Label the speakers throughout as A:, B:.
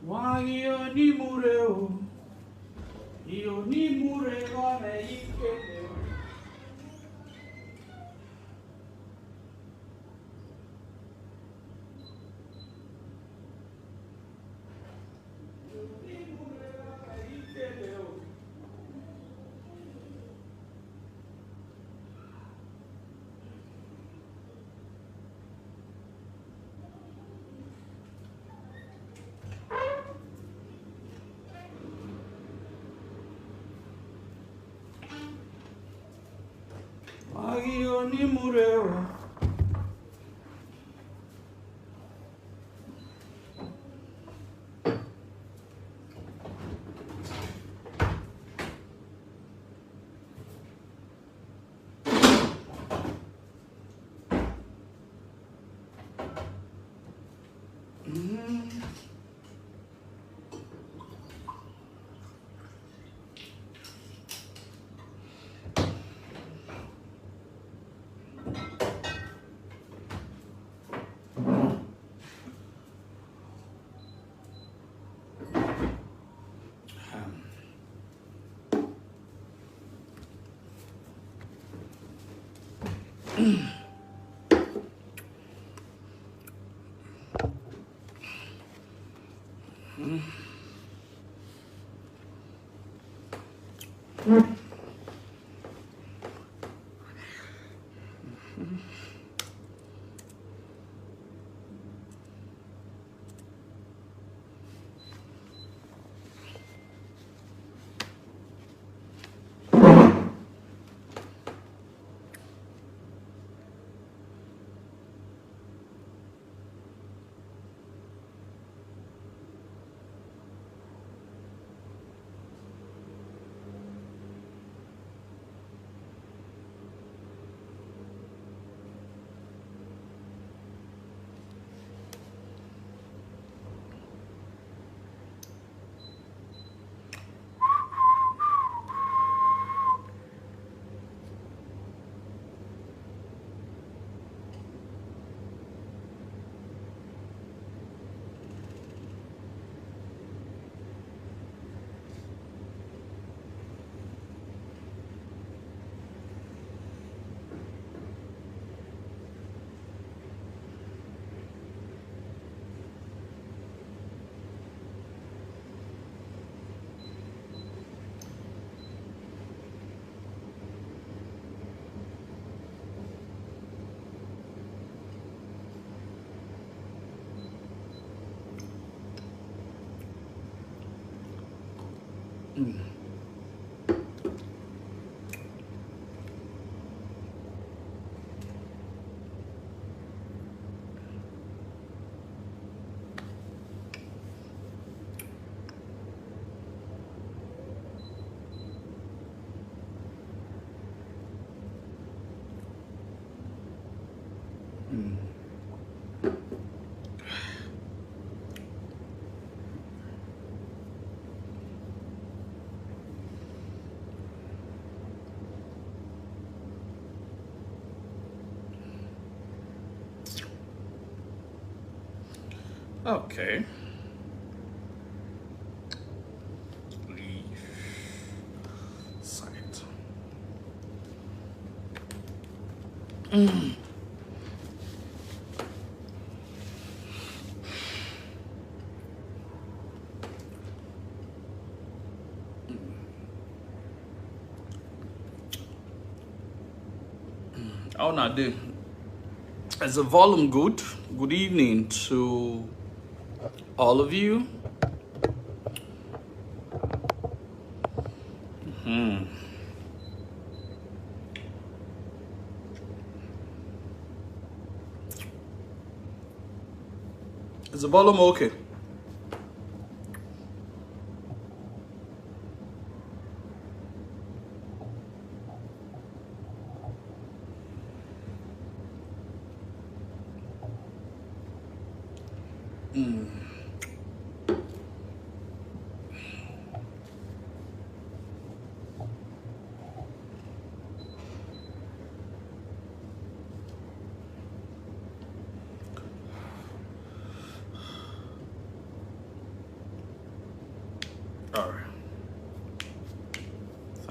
A: Wangi oni mureo, ioni mureo na ikele. Wangi oni mureo. Okay. Leave site. Oh, no, dude. Is the volume good? Good evening to all of you. Is the volume okay?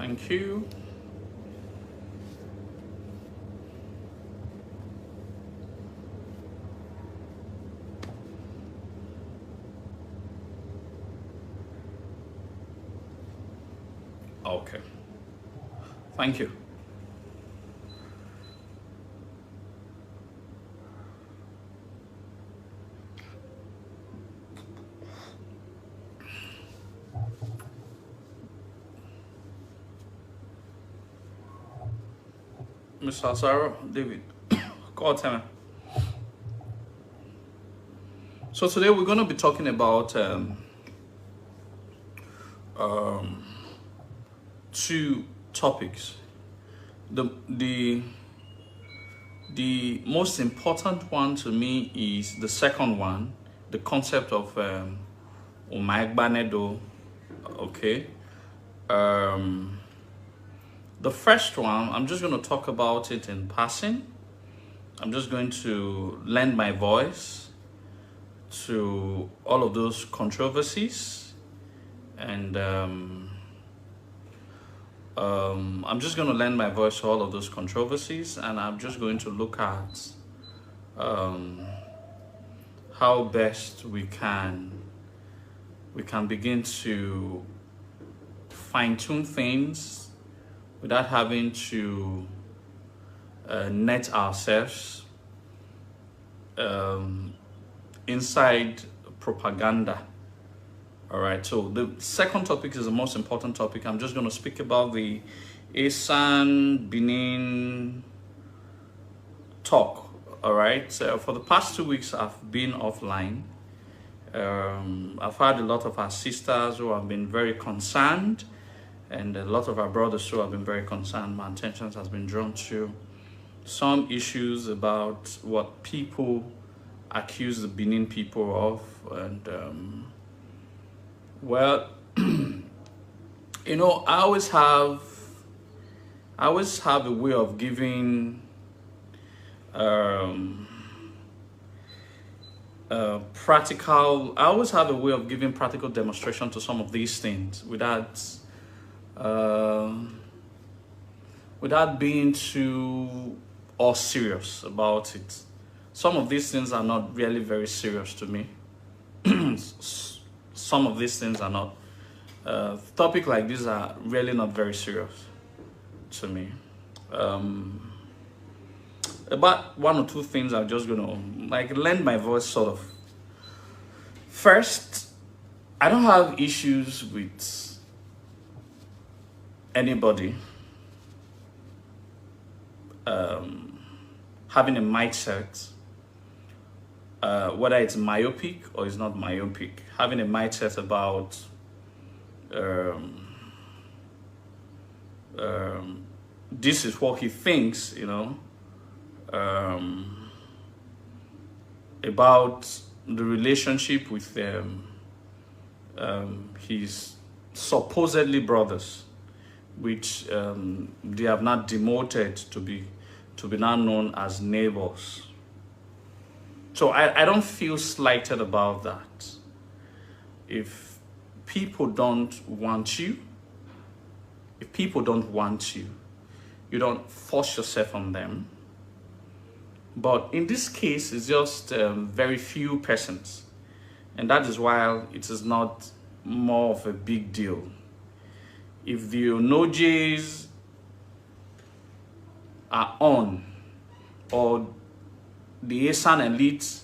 A: Thank you. Okay. Thank you. Mr. Sarah, David, call time. So today we're going to be talking about two topics. The most important one to me is the second one, the concept of Umagbanedo. Okay. The first one, I'm just going to talk about it in passing. I'm just going to lend my voice to all of those controversies, and I'm just going to lend my voice to all of those controversies, and I'm just going to look at how best we can begin to fine-tune things without having to net ourselves inside propaganda. All right, so the second topic is the most important topic. I'm just going to speak about the Esan Benin talk. All right, so for the past 2 weeks, I've been offline. I've had a lot of our sisters who have been very concerned, and a lot of our brothers who have been very concerned. My attention has been drawn to some issues about what people accuse the Benin people of, and well, you know, I always have a way of giving practical. I always have a way of giving practical demonstration to some of these things without being too or serious about it. Some of these things are not really very serious to me. Some of these things are not. Topics like these are really not very serious to me. About one or two things I'm just gonna lend my voice sort of. First, I don't have issues with anybody having a mindset, whether it's myopic or it's not myopic, having a mindset about this is what he thinks, you know, about the relationship with his supposedly brothers, which they have not demoted to be now known as neighbors. So I don't feel slighted about that. If people don't want you, you don't force yourself on them. But in this case, it's just very few persons. And that is why it is not more of a big deal. If the Onojes are on, or the Esan elites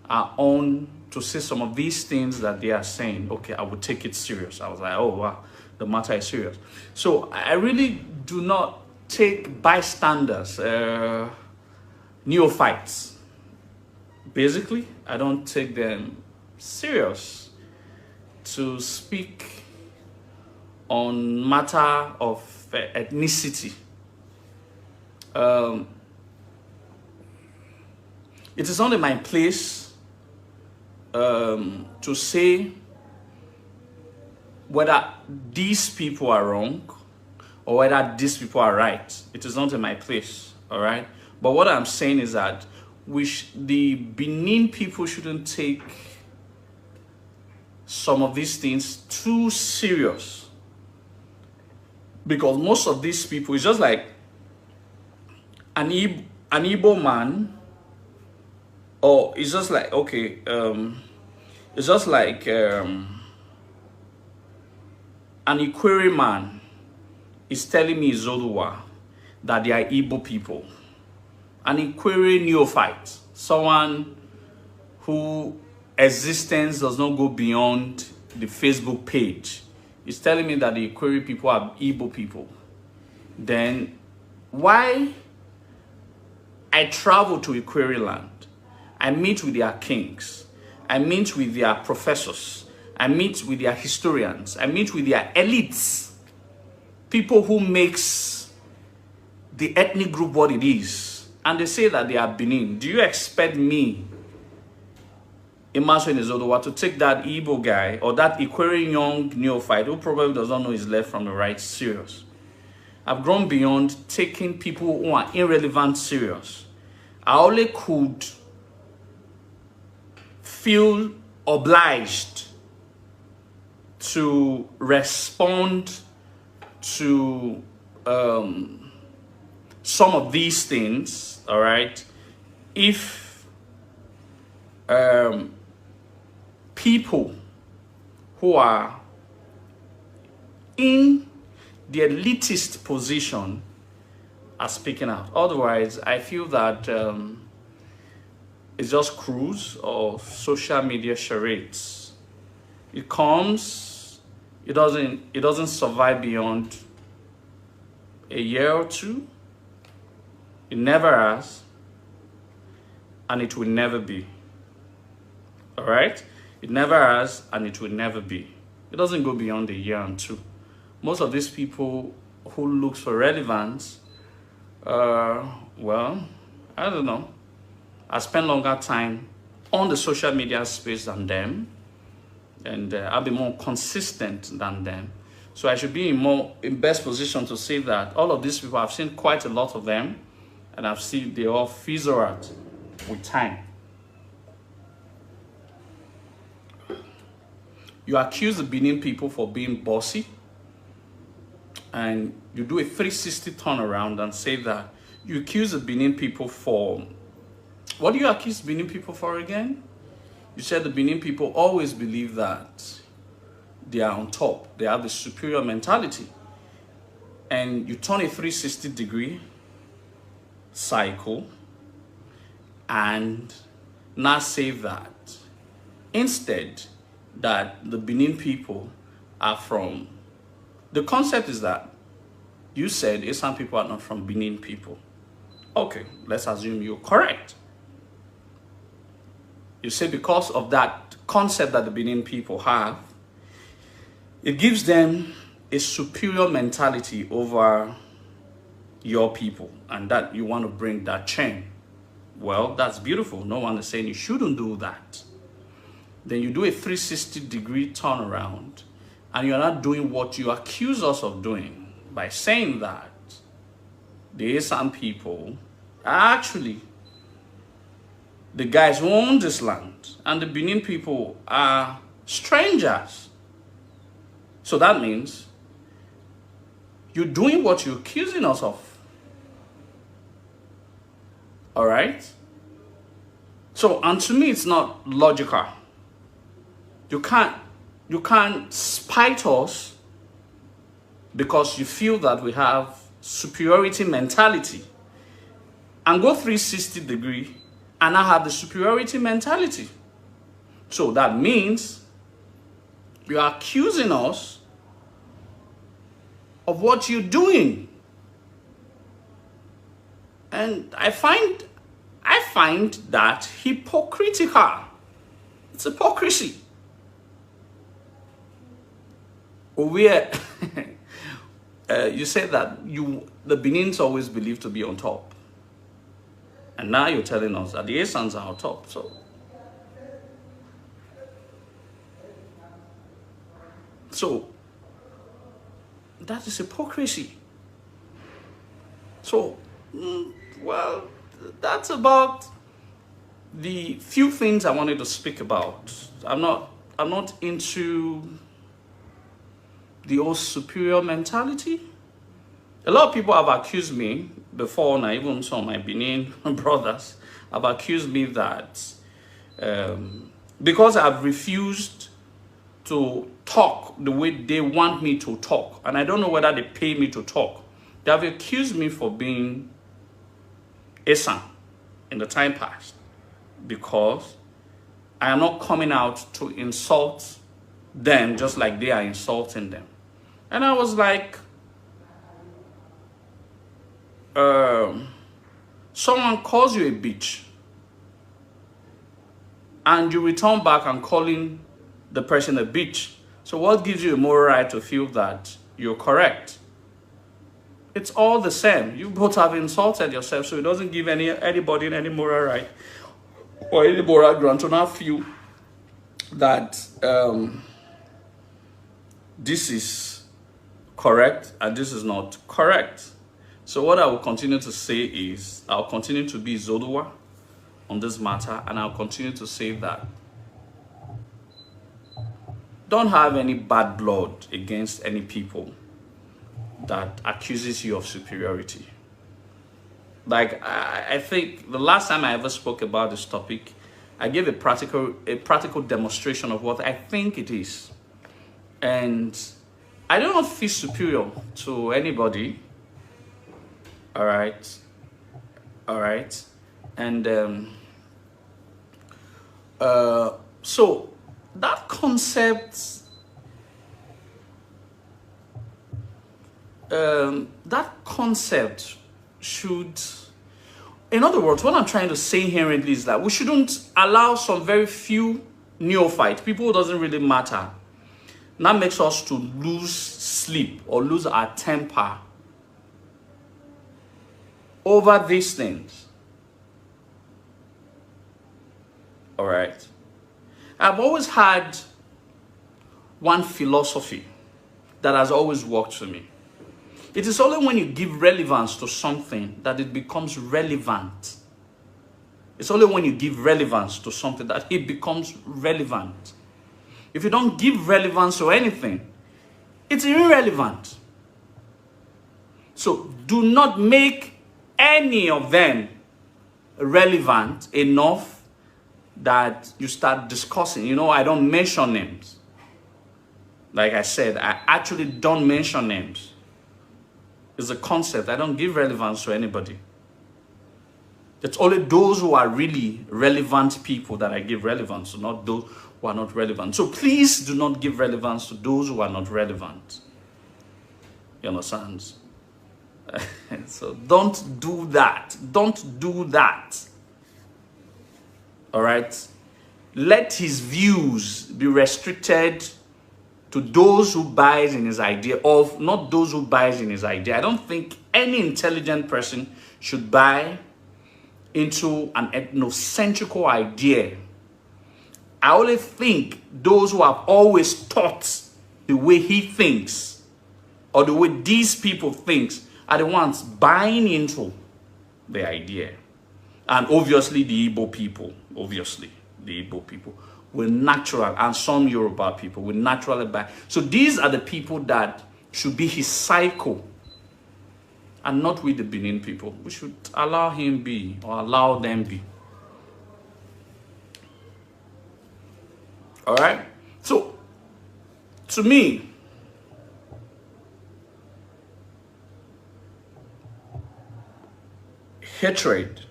A: are on to say some of these things that they are saying, okay, I would take it serious. I was like, oh, wow, the matter is serious. So I really do not take bystanders, neophytes. Basically, I don't take them serious to speak on matter of ethnicity. It is not in my place to say whether these people are wrong or whether these people are right. It is not in my place, all right? But what I'm saying is that the Benin people shouldn't take some of these things too serious. Because most of these people, it's just like an Igbo man, or it's just like, okay, it's just like an Kpere man is telling me Zoluwa that they are Igbo people. An Kpere neophyte, someone who existence does not go beyond the Facebook page, is telling me that the Kpere people are Igbo people. Then why I travel to Kpere land, I meet with their kings, I meet with their professors, I meet with their historians, I meet with their elites, people who makes the ethnic group what it is, and they say that they are Benin. Do you expect me, Emerson Izodowa, to take that Igbo guy or that Kpere young neophyte who probably does not know his left from the right serious? I've grown beyond taking people who are irrelevant serious. I only could feel obliged to respond to some of these things, all right, if people who are in the elitist position are speaking out. Otherwise, I feel that it's just cruise or social media charades. It comes, it doesn't survive beyond a year or two. It never has, and it will never be. All right? It never has, and it will never be. It doesn't go beyond a year and two. Most of these people who look for relevance, well, I don't know. I spend longer time on the social media space than them, and I'll be more consistent than them. So I should be in best position to say that all of these people, I've seen quite a lot of them, and I've seen they all fizzle out with time. You accuse the Benin people for being bossy, and you do a 360 turnaround and say that you accuse the Benin people for, what do you accuse Benin people for again? You said the Benin people always believe that they are on top, they have the superior mentality, and you turn a 360 degree cycle and now say that instead that the Benin people are from, the concept is that you said Esan people are not from Benin people. Okay, let's assume you're correct. You say because of that concept that the Benin people have, it gives them a superior mentality over your people, and that you want to bring that change. Well, that's beautiful. No one is saying you shouldn't do that. Then you do a 360 degree turnaround, and you're not doing what you accuse us of doing by saying that the Esan people are actually the guys who own this land, and the Benin people are strangers. So that means you're doing what you're accusing us of. All right? So, and to me, it's not logical. You can't spite us because you feel that we have superiority mentality, and go 360 degree and I have the superiority mentality. So that means you are accusing us of what you're doing. And I find that hypocritical. It's hypocrisy. Where you said that the Benins always believed to be on top, and now you're telling us that the Esans are on top. So that is hypocrisy. So, well, that's about the few things I wanted to speak about. I'm not into the old superior mentality. A lot of people have accused me before, and even some of my Benin brothers have accused me that because I've refused to talk the way they want me to talk, and I don't know whether they pay me to talk, they have accused me for being Esan in the time past, because I am not coming out to insult them just like they are insulting them. And I was like, someone calls you a bitch and you return back and calling the person a bitch. So what gives you a moral right to feel that you're correct? It's all the same. You both have insulted yourself, so it doesn't give anybody any moral right or any moral ground to now feel that this is correct and this is not correct. So what I will continue to say is, I'll continue to be Zodua on this matter, and I'll continue to say that don't have any bad blood against any people that accuses you of superiority. Like, I think the last time I ever spoke about this topic, I gave a practical demonstration of what I think it is. And I do not feel superior to anybody. All right. And so that concept, should, in other words, what I'm trying to say here is that we shouldn't allow some very few neophytes, people who doesn't really matter, that makes us to lose sleep or lose our temper over these things. All right. I've always had one philosophy that has always worked for me. It is only when you give relevance to something that it becomes relevant. It's only when you give relevance to something that it becomes relevant. If you don't give relevance to anything, it's irrelevant. So do not make any of them relevant enough that you start discussing. You know, I don't mention names. Like I said, I actually don't mention names. It's a concept. I don't give relevance to anybody. It's only those who are really relevant people that I give relevance to, not those who are not relevant. So please do not give relevance to those who are not relevant. You understand? So don't do that. Don't do that. All right? Let his views be restricted to those who buys in his idea, of not those who buys in his idea. I don't think any intelligent person should buy into an ethnocentrical idea. I only think those who have always thought the way he thinks, or the way these people think, are the ones buying into the idea. And obviously the Igbo people, will naturally, and some Yoruba people will naturally buy. So these are the people that should be his cycle, and not with the Benin people. We should allow him be, or allow them be. All right? So, to me, hatred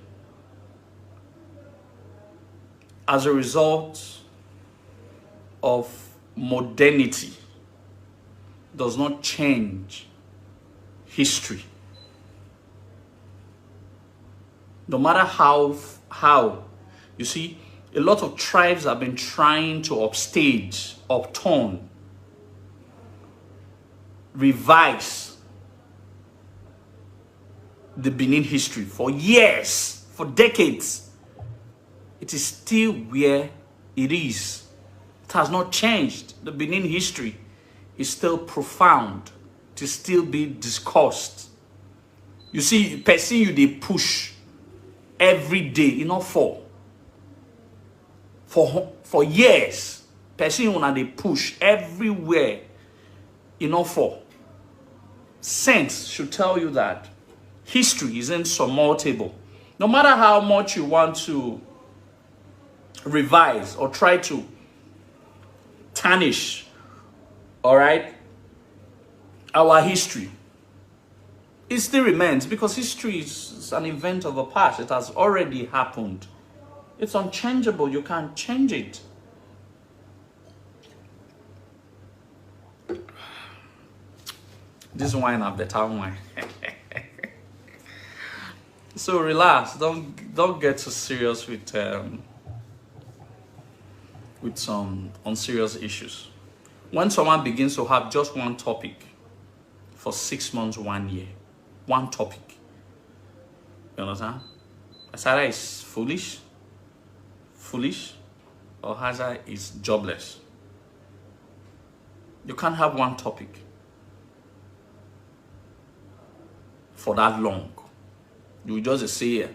A: as a result of modernity does not change history. No matter how, you see, a lot of tribes have been trying to upstage, upturn, revise the Benin history for years, for decades. It is still where it is. It has not changed. The Benin history is still profound. It is still being discussed. You see, person you they push every day, for years. Person you they push everywhere, sense should tell you that history is insurmountable. No matter how much you want to revise or try to tarnish, all right, our history, it still remains, because history is an event of the past. It has already happened. It's unchangeable. You can't change it. This wine have better wine. So relax. Don't get too serious with some unserious issues. When someone begins to have just one topic for 6 months, 1 year, one topic, you understand? Either is foolish, or either is jobless. You can't have one topic for that long. You just say,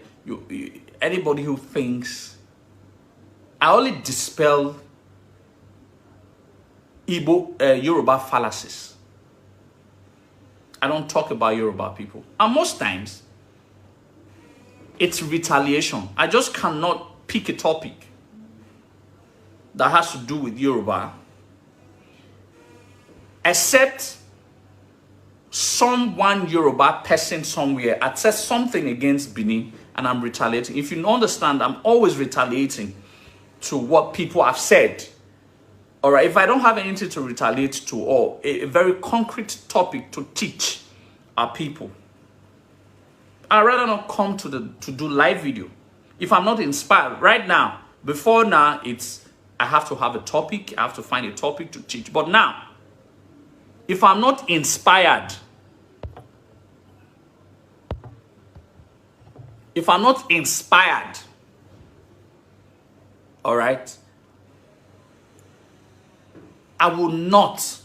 A: anybody who thinks, I only dispel Yoruba fallacies. I don't talk about Yoruba people. And most times, it's retaliation. I just cannot pick a topic that has to do with Yoruba, except someone Yoruba person somewhere had said something against Benin, and I'm retaliating. If you understand, I'm always retaliating to what people have said. All right, if I don't have anything to retaliate to, or a very concrete topic to teach our people, I'd rather not come to do live video. If I'm not inspired right now, before now, I have to have a topic. I have to find a topic to teach. But now, if I'm not inspired, all right, I will not,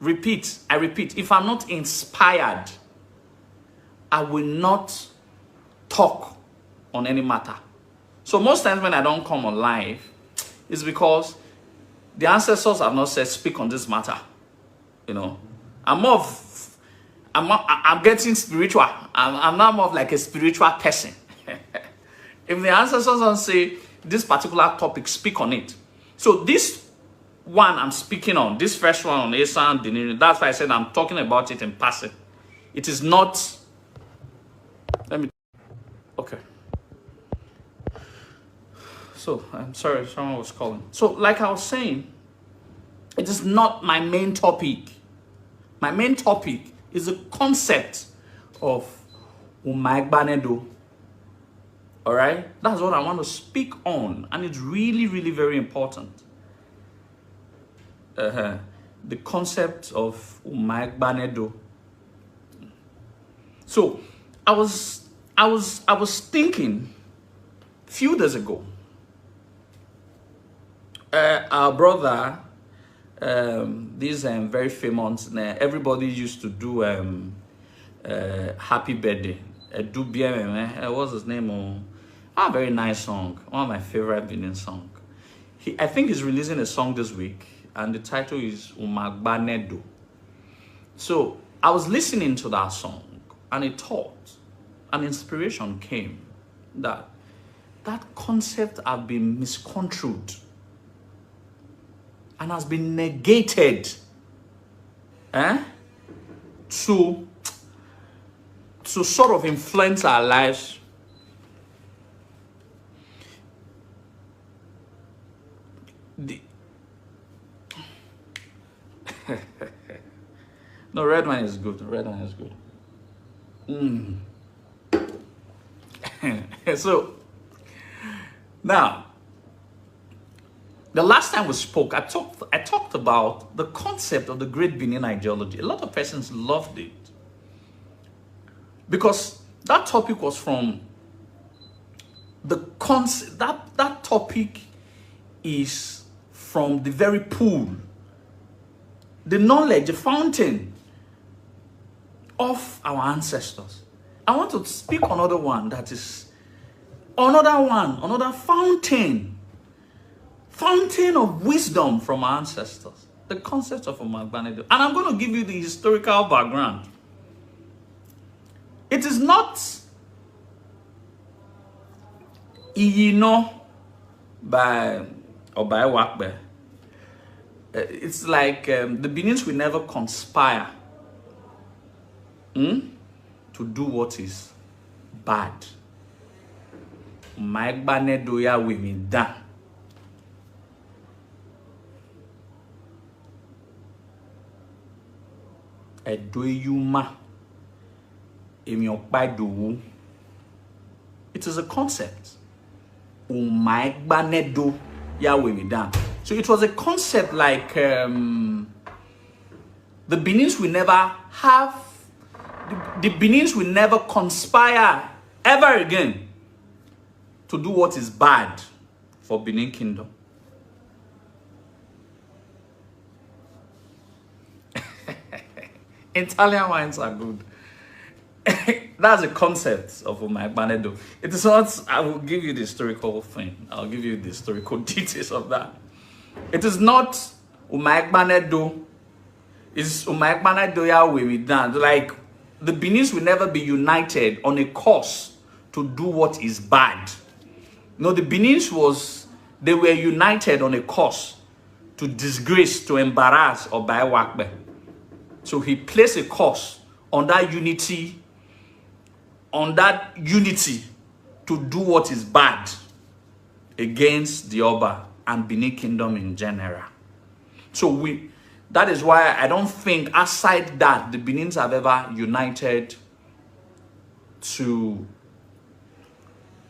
A: I repeat, if I'm not inspired, I will not talk on any matter. So most times when I don't come on live, it's because the ancestors have not said speak on this matter. You know, I'm getting spiritual. I'm now more of like a spiritual person. If the ancestors don't say this particular topic, speak on it. So this one I'm speaking on, this first one on Esan, that's why I said I'm talking about it in passing. It is not. Okay. So I'm sorry, someone was calling. So like I was saying, it is not my main topic. My main topic is the concept of Umagbanedo. All right? That's what I want to speak on. And it's really, really very important. The concept of Umagbanedo. So I was thinking a few days ago, our brother, this very famous, everybody used to do happy birthday. What's his name? A very nice song, one of my favorite Benin songs. I think he's releasing a song this week, and the title is Umagbanedo. So I was listening to that song, and a thought, an inspiration came that concept has been misconstrued and has been negated to sort of influence our lives. No, red wine is good. Red wine is good. So now, the last time we spoke, I talked about the concept of the Great Benin ideology. A lot of persons loved it because that topic was from the concept. That topic is from the very pool, the knowledge, the fountain of our ancestors. I want to speak on another one that is another fountain of wisdom from our ancestors, the concept of Umagbanedo. And I'm going to give you the historical background It is not by Wakbe. It's like the Benins will never conspire to do what is bad. Umagbanedo ya women down. Edoyuma emyokpadowu. It is a concept. Umagbanedo ya women down. So it was a concept like the Benins will never have, the Benins will never conspire ever again to do what is bad for Benin Kingdom. Italian wines are good. That's the concept of Umagbanedo. It is not, I will give you the historical thing. I'll give you the historical details of that. It is not Umagbanedo. It's Umagbanedo ya we done. Like the Benins will never be united on a cause to do what is bad. No, the Benins they were united on a cause to disgrace, to embarrass or buy Wakbe. So he placed a cause on that unity, to do what is bad against the Oba and Benin Kingdom in general. So that is why I don't think aside that the Benins have ever united to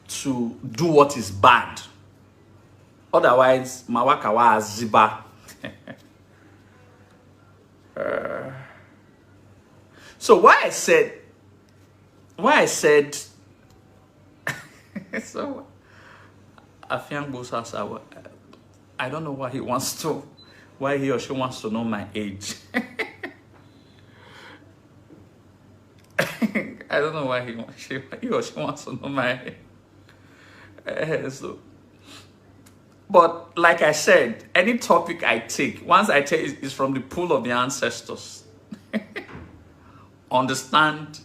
A: do what is bad. Otherwise, Mawakawa Ziba. So why I said so Afiang Bosa, I don't know why he or she wants to know my age. I don't know why he or she wants to know my age. But like I said, any topic I take, once I take is from the pool of the ancestors. Understand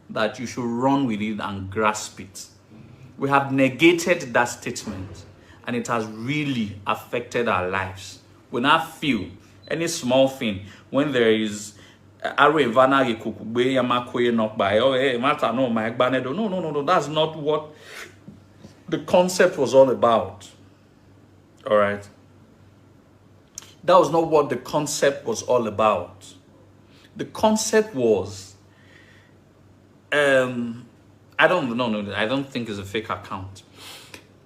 A: that you should run with it and grasp it. We have negated that statement and it has really affected our lives. We now feel any small thing when there is no, that's not what the concept was all about. All right. That was not what the concept was all about. The concept was, I don't think it's a fake account.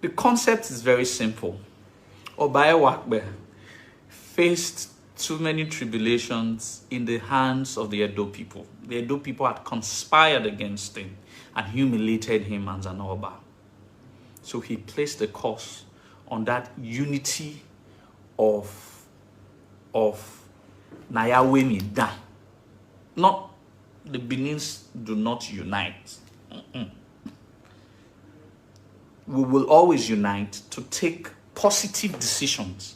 A: The concept is very simple. Obaye Wakbe faced too many tribulations in the hands of the Edo people. The Edo people had conspired against him and humiliated him as an Oba. So he placed the curse on that unity of Nayawemi Da. Not the Benins do not unite. We will always unite to take positive decisions.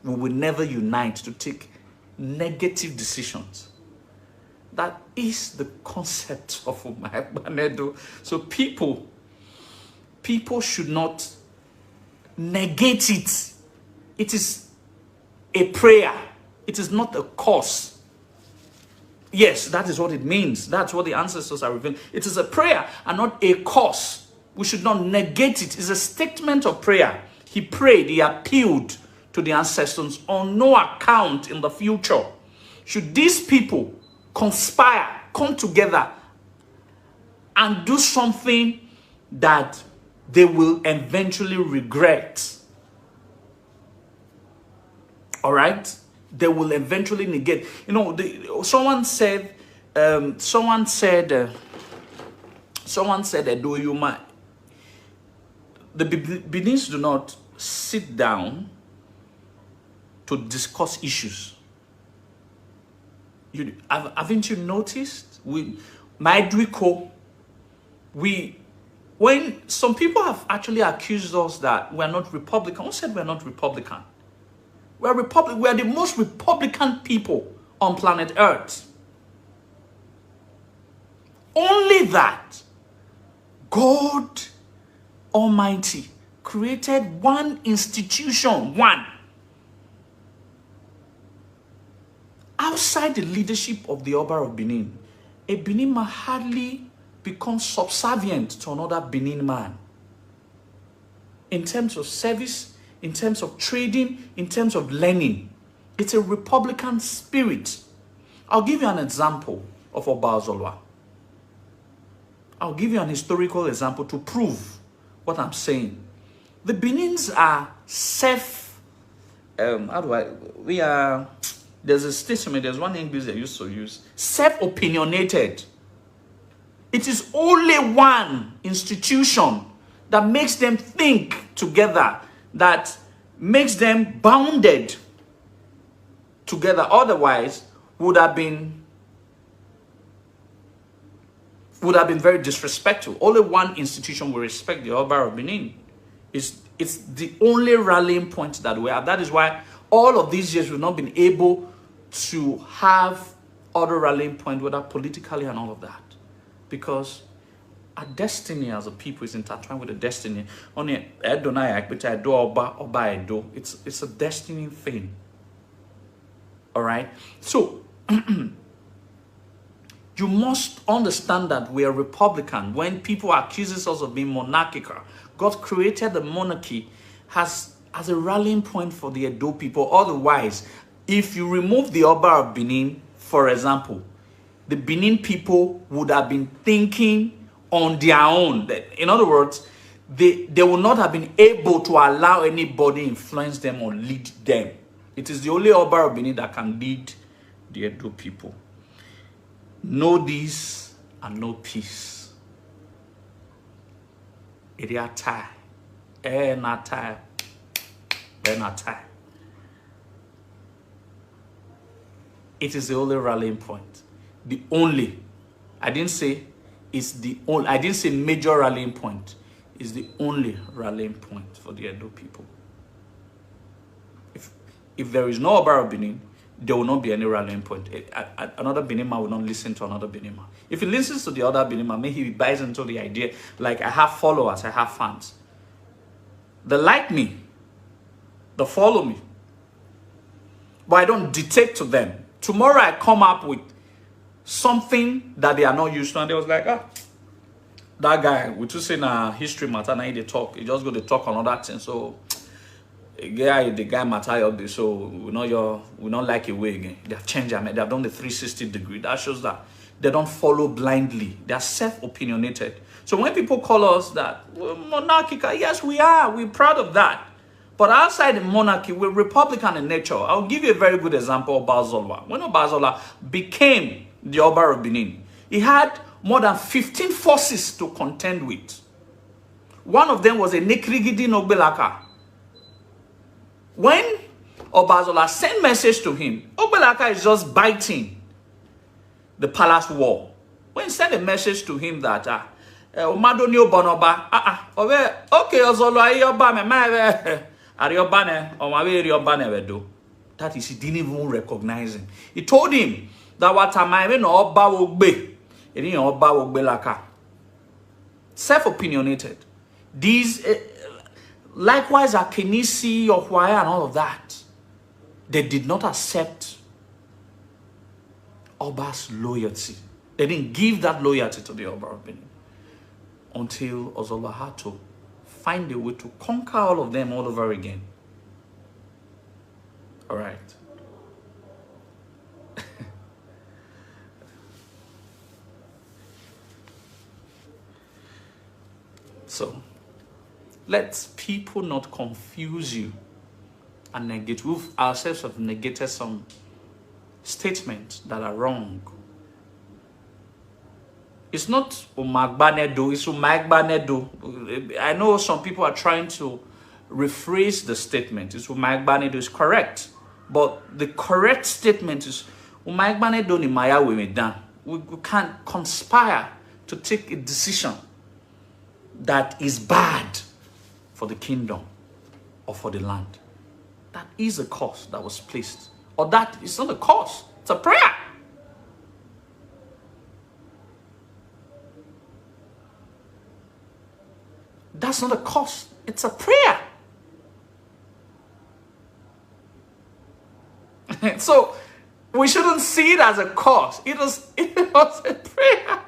A: We will never unite to take negative decisions. That is the concept of Umagbanedo. So people should not negate it. It is a prayer. It is not a curse. Yes, that is what it means. That's what the ancestors are revealing. It is a prayer and not a curse. We should not negate it. It's a statement of prayer. He prayed, he appealed to the ancestors on no account in the future should these people conspire, come together and do something that they will eventually regret. All right? They will eventually negate. You know, someone said, Edoyuma, the Benins do not sit down to discuss issues. Haven't you noticed? When some people have actually accused us that we're not Republican, who said we're not Republican? We're the most Republican people on planet Earth. Only that God Almighty created one institution, one. Outside the leadership of the Oba of Benin, a Benin man hardly becomes subservient to another Benin man. In terms of service, in terms of trading, in terms of learning. It's a republican spirit. I'll give you an example of Oba Ozolwa. I'll give you an historical example to prove what I'm saying. The Benins are there's a statement, there's one English they used to use, self-opinionated. It is only one institution that makes them think together, that makes them bounded together. Otherwise, would have been very disrespectful. Only one institution will respect the Oba of Benin. It's the only rallying point that we have. That is why all of these years we've not been able to have other rallying point, whether politically and all of that. Because our destiny as a people is intertwined with the destiny. It's a destiny thing. All right? So, you must understand that we are Republican. When people accuse us of being monarchical, God created the monarchy as a rallying point for the Edo people. Otherwise, if you remove the Oba of Benin, for example, the Benin people would have been thinking on their own. In other words, they would not have been able to allow anybody influence them or lead them. It is the only Oba of Benin that can lead the Edo people. Know this and know peace. It is time. Not time. Not time. It is the only rallying point. The only. I didn't say it's the only. I didn't say major rallying point. It's the only rallying point for the Edo people. If there is no Oba of Benin, there will not be any rallying point. Another Benin man will not listen to another Benin man. If he listens to the other Benin man, maybe he buys into the idea, like, I have followers, I have fans. They like me. They follow me. But I don't dictate to them. Tomorrow I come up with something that they are not used to, and they was like, that guy, we just saying history matter, now they talk. He just go to talk on that thing. So the guy matter up there, so we not like a way again. They have changed their mind. They have done the 360 degree. That shows that they don't follow blindly. They are self-opinionated. So when people call us that we're monarchical, yes, we are. We're proud of that. But outside the monarchy, we're Republican in nature. I'll give you a very good example of Oba Ozolwa. When Oba Ozolwa became the Oba of Benin, he had more than 15 forces to contend with. One of them was a Nekrigidi Ogbelaka. When Oba Ozolwa sent message to him, Ogbelaka is just biting the palace wall. When he sent a message to him that Omadonio Bonoba, okay, Ozolwa, that is, he didn't even recognize him. He told him that what am Oba Ogbe, Oba Ogbelaka. Self-opinionated. These likewise Akenisi, Okwaya, and all of that, they did not accept Oba's loyalty. They didn't give that loyalty to the Oba of Benin until Ozolwa had to find a way to conquer all of them all over again. All right. So, let people not confuse you and negate. We ourselves have negated some statements that are wrong. It's not Umagbanedo, it's Umagbanedo. I know some people are trying to rephrase the statement. It's Umagbanedo is correct. But the correct statement is Umagbanedo ni maya we medan. We can't conspire to take a decision that is bad for the kingdom or for the land. That is a curse that was placed. Or that is not a curse, it's a prayer. That's not a curse. It's a prayer. So we shouldn't see it as a curse. It was a prayer.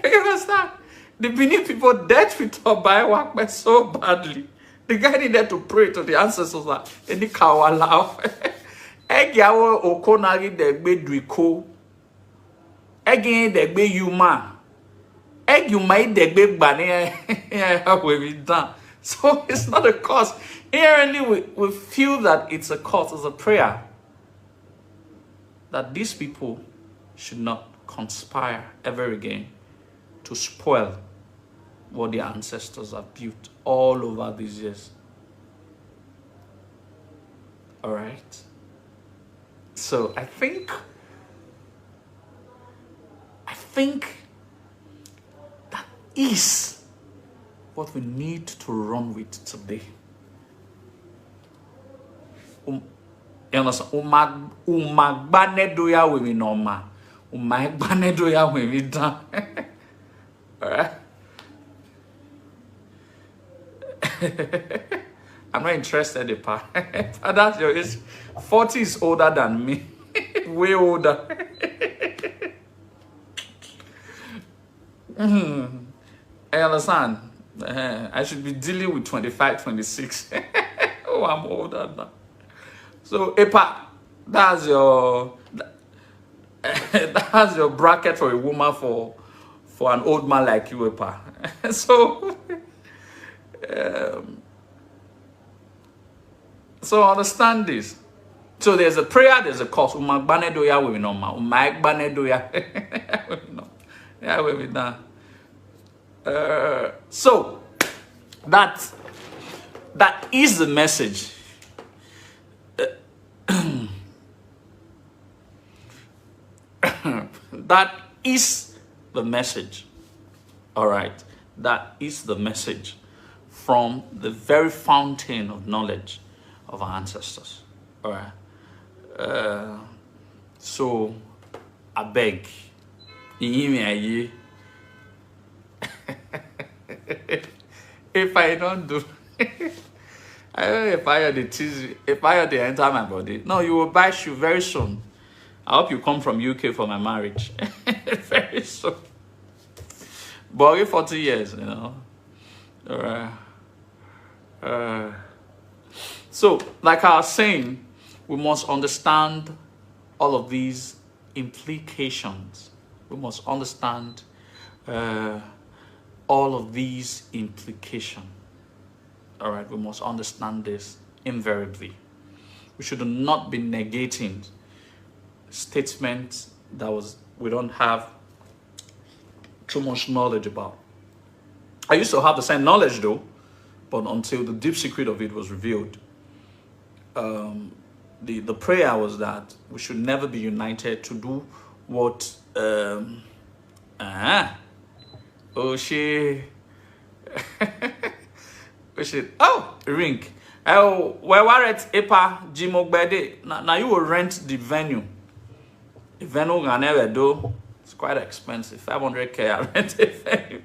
A: You understand? The Benin people dealt with Umagbanedo so badly. The guy needed to pray to the ancestors that any kawala. Egyawo okonagi degbe duiko. Egin degbe yuma. Egyumai degbe gbane where we done. So it's not a curse. Inherently, we feel that it's a curse, it's a prayer. That these people should not conspire ever again to spoil what their ancestors have built all over these years. All right. So I think that is what we need to run with today. You understand? Umagbanedo ya we normal. Umagbanedo ya we done. All right. I'm not interested in part. That's your age. 40 is older than me. Way older. I understand. I should be dealing with 25, 26. Oh, I'm older now. So, Epa, that's your bracket for a woman for an old man like you, Epa. So, so understand this. So there's a prayer, there's a curse. Umagbanedo ya we normal. Umagbanedo ya. Yeah, we done. So that is the message. That is the message. All right. That is the message from the very fountain of knowledge of our ancestors. All right. So I beg, if I don't do, I don't know if I had the tease, if I had to enter my body. No, you will buy shoe very soon. I hope you come from UK for my marriage. Very soon. But 40 years, you know. All right. So, like I was saying, we must understand all of these implications. We must understand all of these implications. All right, we must understand this invariably. We should not be negating statements that we don't have too much knowledge about. I used to have the same knowledge though, but until the deep secret of it was revealed, the prayer was that we should never be united to do what oh shit. Oh shit. Oh, ring. Oh, where were it Epa Umagbanedo? Now you will rent the venue. The venue can never do. It's quite expensive. 500K I rent a venue.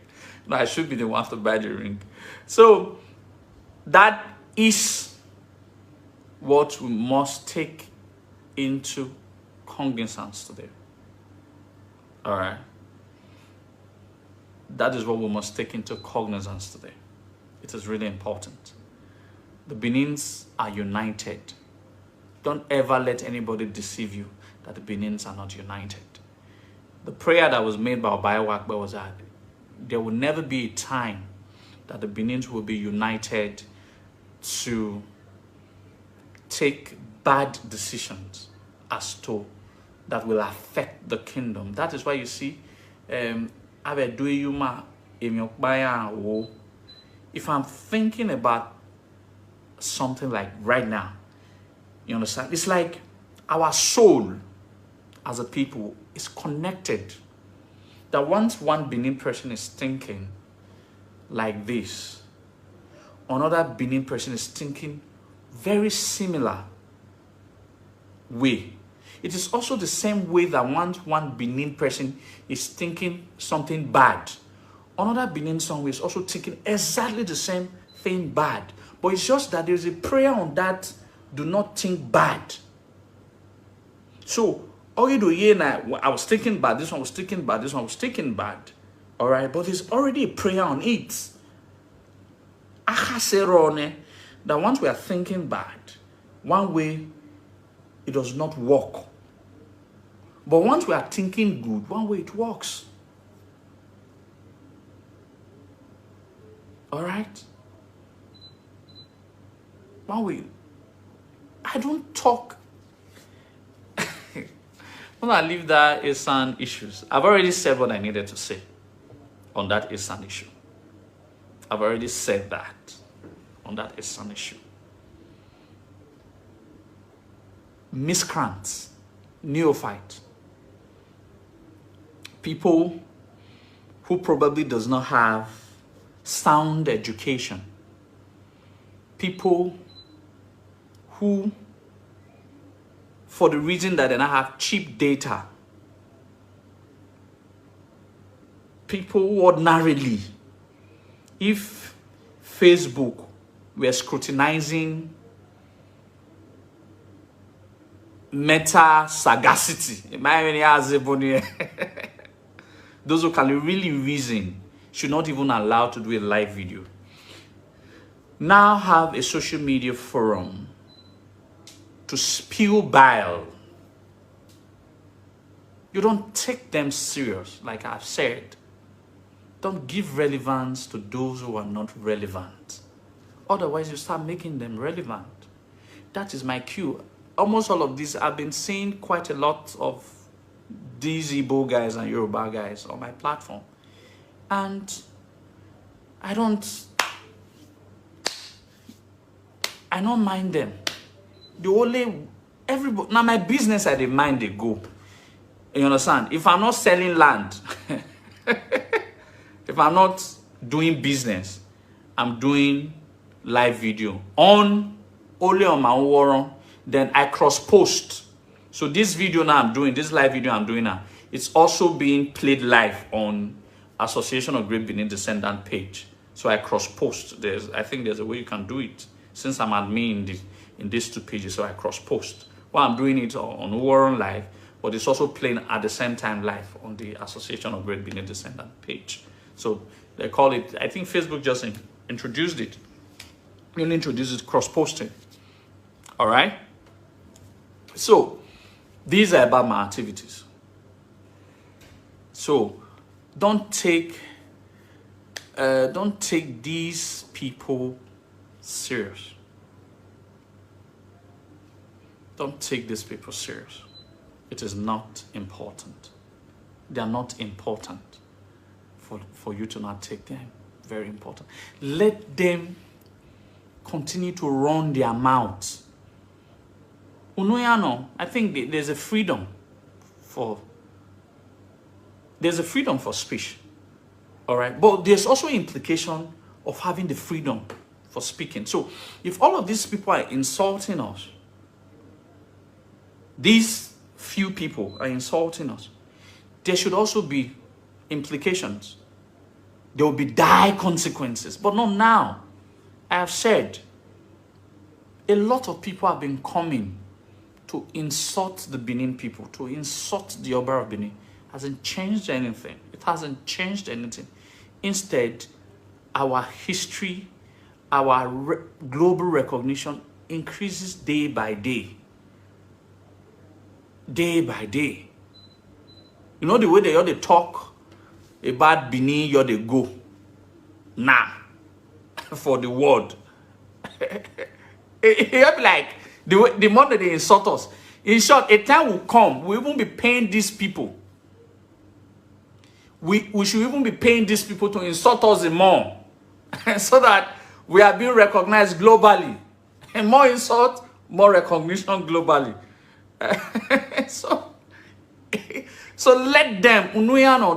A: No, I should be the one to buy the ring. So that is what we must take into cognizance today. All right. That is what we must take into cognizance today. It is really important. The Benins are united. Don't ever let anybody deceive you that the Benins are not united. The prayer that was made by Umagbanedo was that there will never be a time that the Benins will be united to take bad decisions as to that will affect the kingdom. That is why you see, if I'm thinking about something like right now, you understand? It's like our soul as a people is connected. That once one Benin person is thinking like this, another Benin person is thinking very similar way. It is also the same way that once one Benin person is thinking something bad, Another Benin somewhere is also thinking exactly the same thing bad. But it's just that there's a prayer on that, do not think bad. So, I was thinking bad, this one was thinking bad, this one was thinking bad. All right, but there's already a prayer on it. That once we are thinking bad, one way it does not work. But once we are thinking good, one way it works. All right? One way. I don't talk. When I leave that Esan issues, I've already said what I needed to say on that Esan issue. I've already said that on that Esan issue. Miscreants, neophyte, people who probably does not have sound education, people who, for the reason that they don't have cheap data, people who ordinarily, if Facebook were scrutinizing meta sagacity, those who can really reason should not even allow to do a live video, now have a social media forum to spew bile. You don't take them serious, like I've said. Don't give relevance to those who are not relevant. Otherwise, you start making them relevant. That is my cue. Almost all of these, I've been seeing quite a lot of these Igbo guys and Yoruba guys on my platform. And I don't mind them. Everybody, now my business I didn't mind they go. You understand? If I'm not selling land, if I'm not doing business, I'm doing live video only on my own warrant, then I cross post. So this video now I'm doing, this live video I'm doing now, it's also being played live on Association of Great Benin Descendant page. So I cross post. I think there's a way you can do it. Since I'm admin in these two pages, so I cross post. Well, I'm doing it on Warren Live, but it's also playing at the same time live on the Association of Great Benin Descendant page. So they call it, I think Facebook just introduced it. You introduce it cross-posting. All right? So these are about my activities. So don't take these people serious. Don't take these people serious. It is not important. They are not important for you to not take them very important. Let them continue to run their mouths. I think there's a freedom for speech. All right, but there's also implication of having the freedom for speaking. So if all of these people are insulting us, these few people are insulting us, there should also be implications. There will be dire consequences, but not now. I have said a lot of people have been coming to insult the Benin people, to insult the Oba of Benin. Hasn't changed anything. It hasn't changed anything. Instead, our history, our global recognition increases day by day. Day by day. You know the way they talk about Benin, they go. Nah. For the world. It be like the more that they insult us. In short, a time will come, we won't be paying these people. We should even be paying these people to insult us more. So that we are being recognized globally. And more insult, more recognition globally. So let them,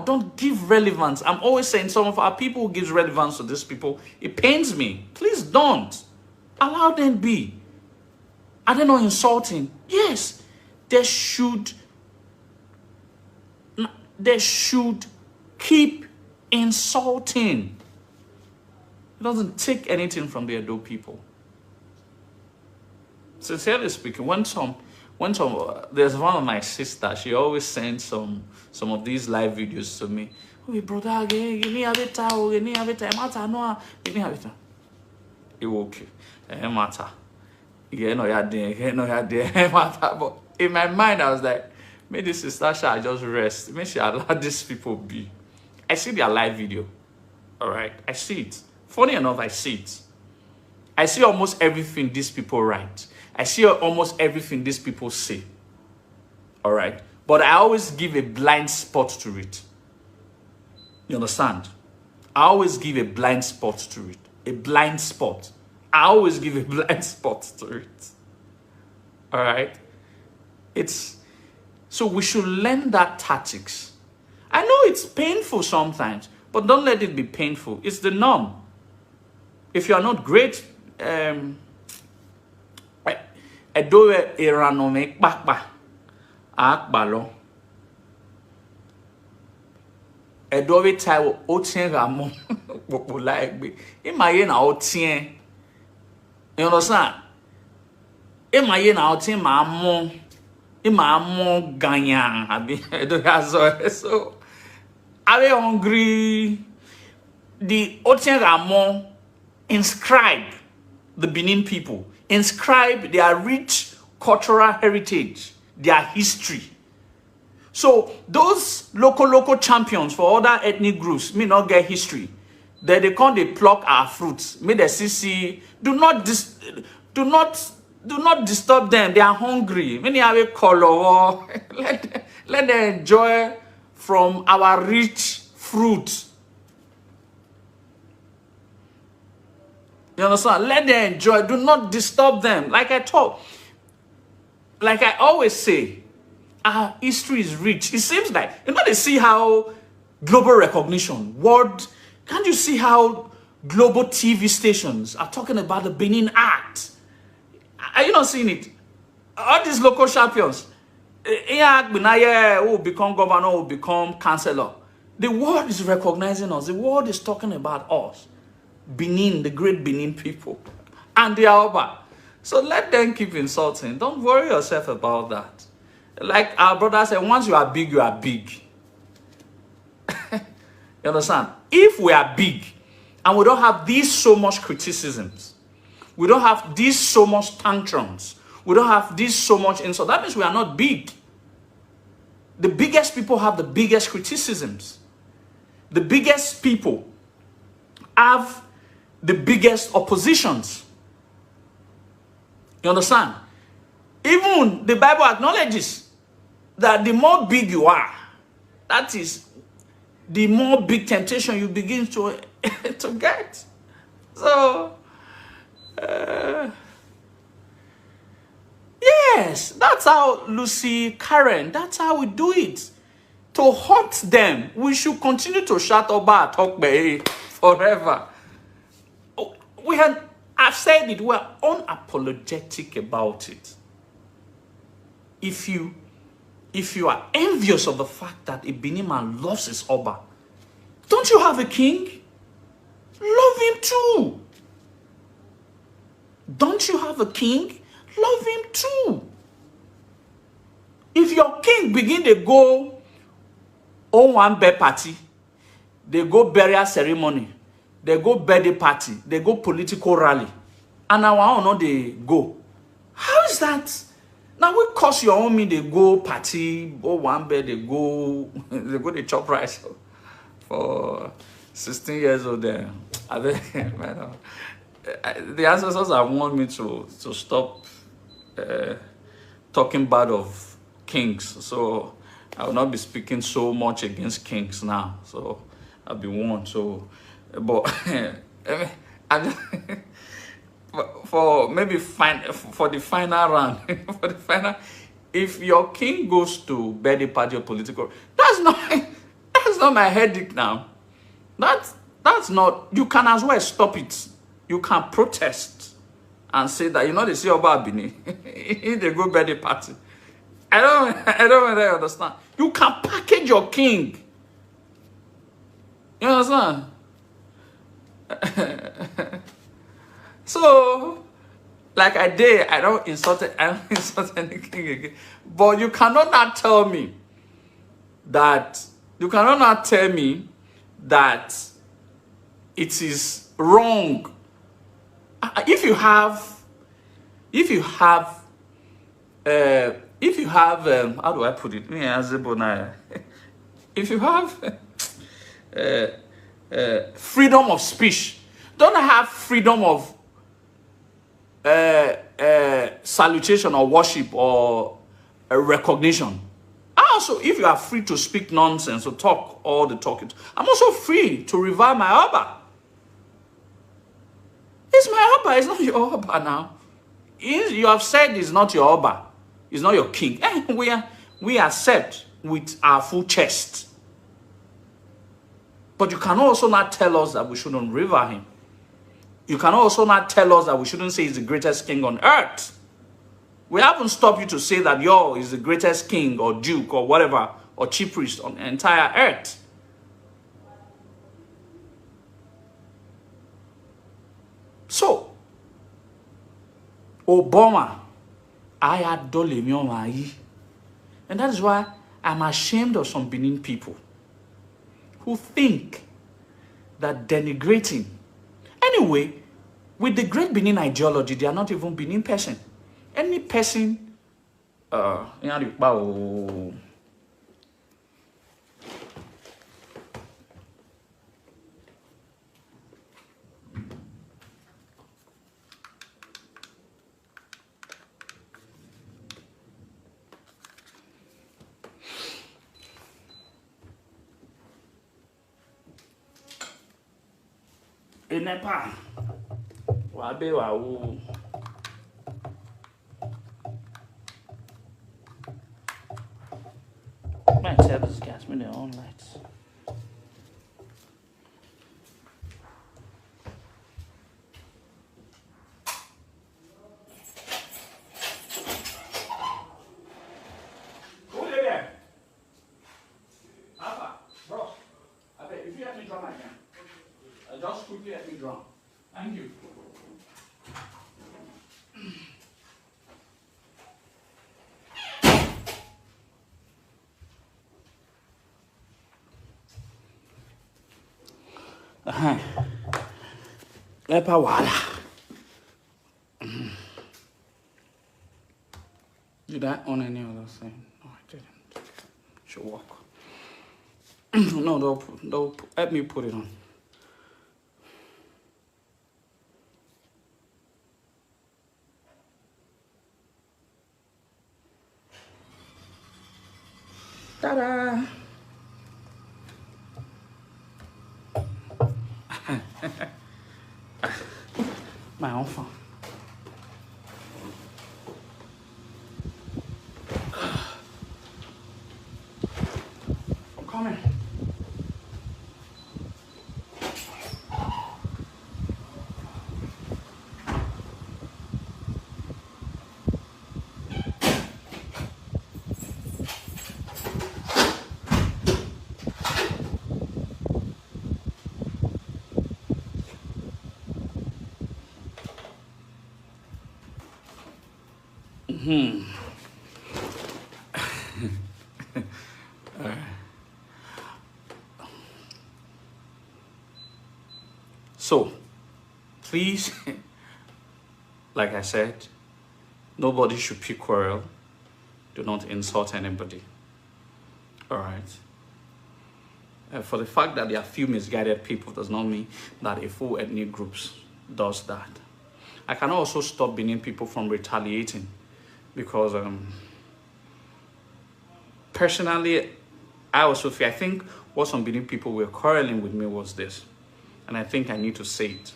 A: don't give relevance. I'm always saying some of our people who gives relevance to these people, it pains me. Please don't. Allow them be. Are they not insulting? Yes. They should keep Insulting. It doesn't take anything from the Edo people. Sincerely speaking, there's one of my sisters, she always sends some of these live videos to me. Oh, brother, you need have it, you need have it, matter no, you need have it. It okay, matter. You know matter. But in my mind, I was like, may this sister shall just rest. May she allow these people be. I see their live video. All right, I see it. Funny enough, I see it. I see almost everything these people write. I see almost everything these people say. All right, but I always give a blind spot to it. You understand? I always give a blind spot to it. A blind spot. I always give a blind spot to it. All right? So we should learn that tactics. I know it's painful sometimes, but don't let it be painful. It's the norm. If you are not great, Edo eranome kpakpa akbalo. Edo we tai otien ramo popola egbe. Imaye na otien. You understand? Imaye na otien ma mo. Ima mo ganyan abi Edo yazo. So are we hungry? The otien ramo inscribe the Benin people, inscribe their rich cultural heritage, their history. So those local champions for other ethnic groups may not get history. They come, they pluck our fruits. May the CC do not disturb them. They are hungry. Many have a color. Let them enjoy from our rich fruit. You understand? Let them enjoy. Do not disturb them. Like I always say, our history is rich. It seems like, they see how global recognition, can't you see how global TV stations are talking about the Benin Act? Are you not seeing it? All these local champions, who become governor, who become councillor. The world is recognizing us. The world is talking about us. Benin, the great Benin people. And they are over. So let them keep insulting. Don't worry yourself about that. Like our brother said, once you are big, you are big. You understand? If we are big and we don't have these so much criticisms, we don't have these so much tantrums, we don't have this so much insult, that means we are not big. The biggest people have the biggest criticisms. The biggest people have the biggest oppositions. You understand? Even the Bible acknowledges that the more big you are, that is, the more big temptation you begin to get. So, yes, that's how Lucy, Karen, that's how we do it. To hurt them, we should continue to shout about Kpere forever. I've said it, we're unapologetic about it. If you are envious of the fact that a Benin man loves his Oba, don't you have a king? Love him too. Don't you have a king? Love him too. If your king begin to go on one bed party, they go burial ceremony, they go birthday party, they go political rally, and now I don't know they go. How is that? Now we cause your own me, they go party, go one bed, they go they chop rice for 16 years old there. I think, man, the ancestors have warned me to stop talking bad of kings. So I will not be speaking so much against kings now. So I'll be warned. So, but I just, for the final round, for the final, if your king goes to birthday party or political, that's not my headache now. That's not. You can as well stop it. You can protest and say that they say about Benin. If they go birthday party, I don't really understand. You can package your king. You understand? So, like I did, I don't insult anything again. But you cannot not tell me that it is wrong. If you have how do I put it? If you have freedom of speech, don't have freedom of salutation or worship or recognition. Also, if you are free to speak nonsense or talk all the talking, I'm also free to revile my Abba. It's my Abba, it's not your Abba now. You have said it's not your Abba, it's not your king. We accept with our full chest. But you can also not tell us that we shouldn't revere him. You can also not tell us that we shouldn't say he's the greatest king on earth. We haven't stopped you to say that is the greatest king or duke or whatever or chief priest on the entire earth. So, Obama, I adore him, and that is why I'm ashamed of some Benin people who think that denigrating. Anyway, with the great Benin ideology, they are not even Benin person. Any person, Enepa, wabe wawu. My tables gas me their own lights. Who there? Alpha, bro. I bet if you let me draw my gun, just quickly let me draw. Thank you. Lepa wala. Did I on any other thing? No, I didn't. Should work. No, don't let me put it on. Ta-da! My enfant. I'm coming. So, please, like I said, nobody should pick quarrel. Do not insult anybody. All right. For the fact that there are few misguided people does not mean that a full ethnic groups does that. I can also stop Benin people from retaliating because personally, I think what some Benin people were quarreling with me was this. And I think I need to say it.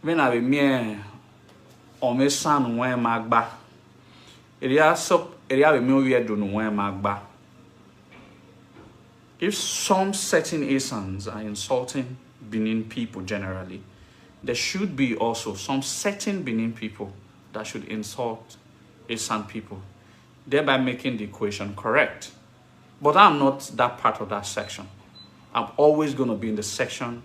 A: When I be me on my son when Umagba, if some certain Esans are insulting Benin people generally, there should be also some certain Benin people that should insult Esan people. thereby making the equation correct. But I'm not that part of that section. I'm always going to be in the section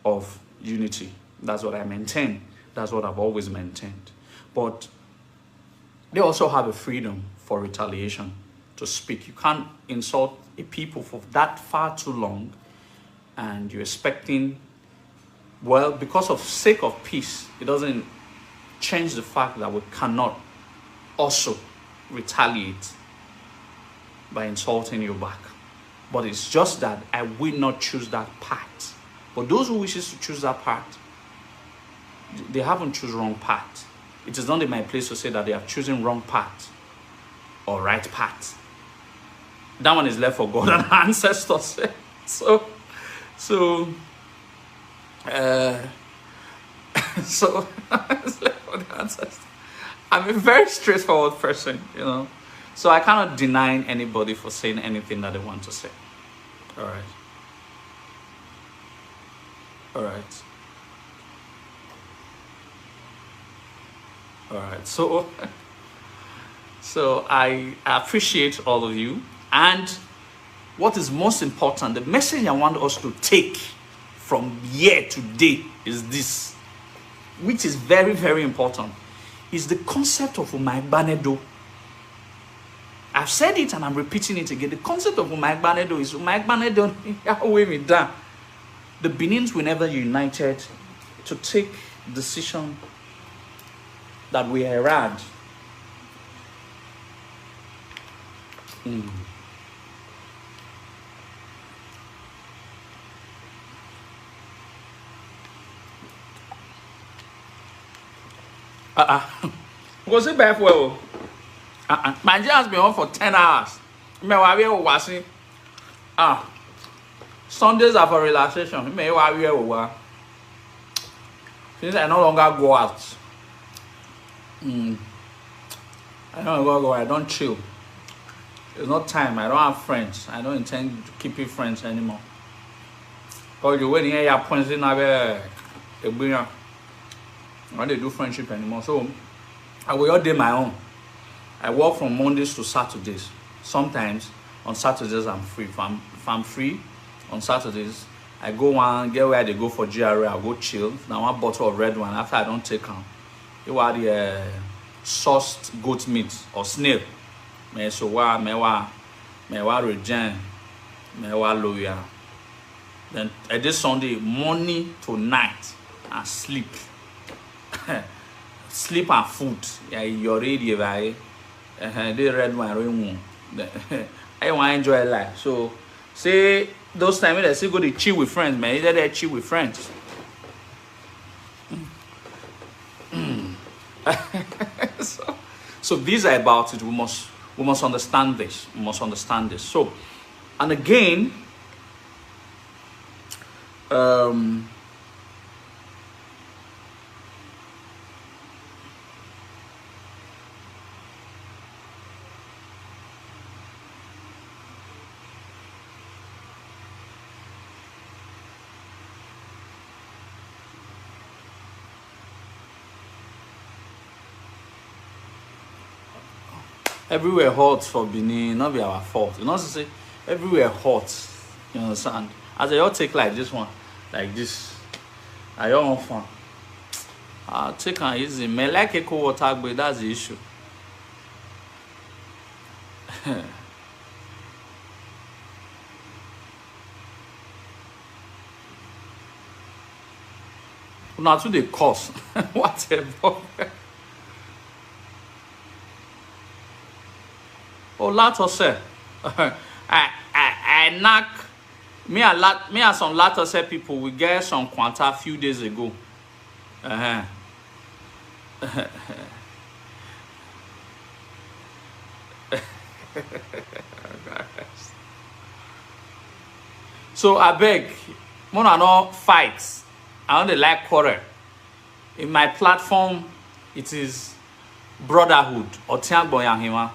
A: of unity. That's what I maintain. That's what I've always maintained. But they also have a freedom for retaliation to speak. You can't insult a people for that far too long, and you're expecting, well, because of sake of peace, it doesn't change the fact that we cannot also retaliate by insulting you back. But it's just that I will not choose that path. But those who wishes to choose that path, they haven't chosen wrong path. It is not in my place to say that they have chosen wrong path or right path. That one is left for God and ancestors. So it's left for the ancestors. I'm a very straightforward person, you know. So I cannot deny anybody for saying anything that they want to say. All right. All right. All right. So I appreciate all of you. And what is most important, the message I want us to take from here today is this, which is very, very important, is the concept of Umagbanedo. I've said it and I'm repeating it again. The concept of Umagbanedo is Umagbanedo. The Benins were never united to take decision that we had. Was it bad well? My job has been on for 10 hours. Sundays are for relaxation. Since I no longer go out. I don't go, I don't chill. There's no time. I don't have friends. I don't intend to keep friends anymore. Because the way you are pointing I don't do friendship anymore. So I will all day my own. I work from Mondays to Saturdays. Sometimes on Saturdays I'm free. If I'm free on Saturdays, I go and get where they go for GRA. I'll go chill. Now one bottle of red wine after I don't take them. You are the sauced goat meat or snail. Me so wa regen, me wa loya. Then this Sunday morning to night and sleep. Sleep and food. Yeah, you're ready, right? The red wine, I want to enjoy life. So, say those times when I still go to chill with friends, man, either they chill with friends. So these are about it. We must understand this. We must understand this. So, and again, everywhere hot for Benin, not be our fault. You know what I'm saying? Everywhere hot. You understand? As I all take like this one, like this, I don't want fun. I'll take an easy. Me like a cold water, but that's the issue. Now to the cost. Whatever. Oh, latter say, I knock me and some latter say people we get some quanta a few days ago. So I beg, more than no fights. I only like quarrel. In my platform, it is brotherhood or tiangboyahima.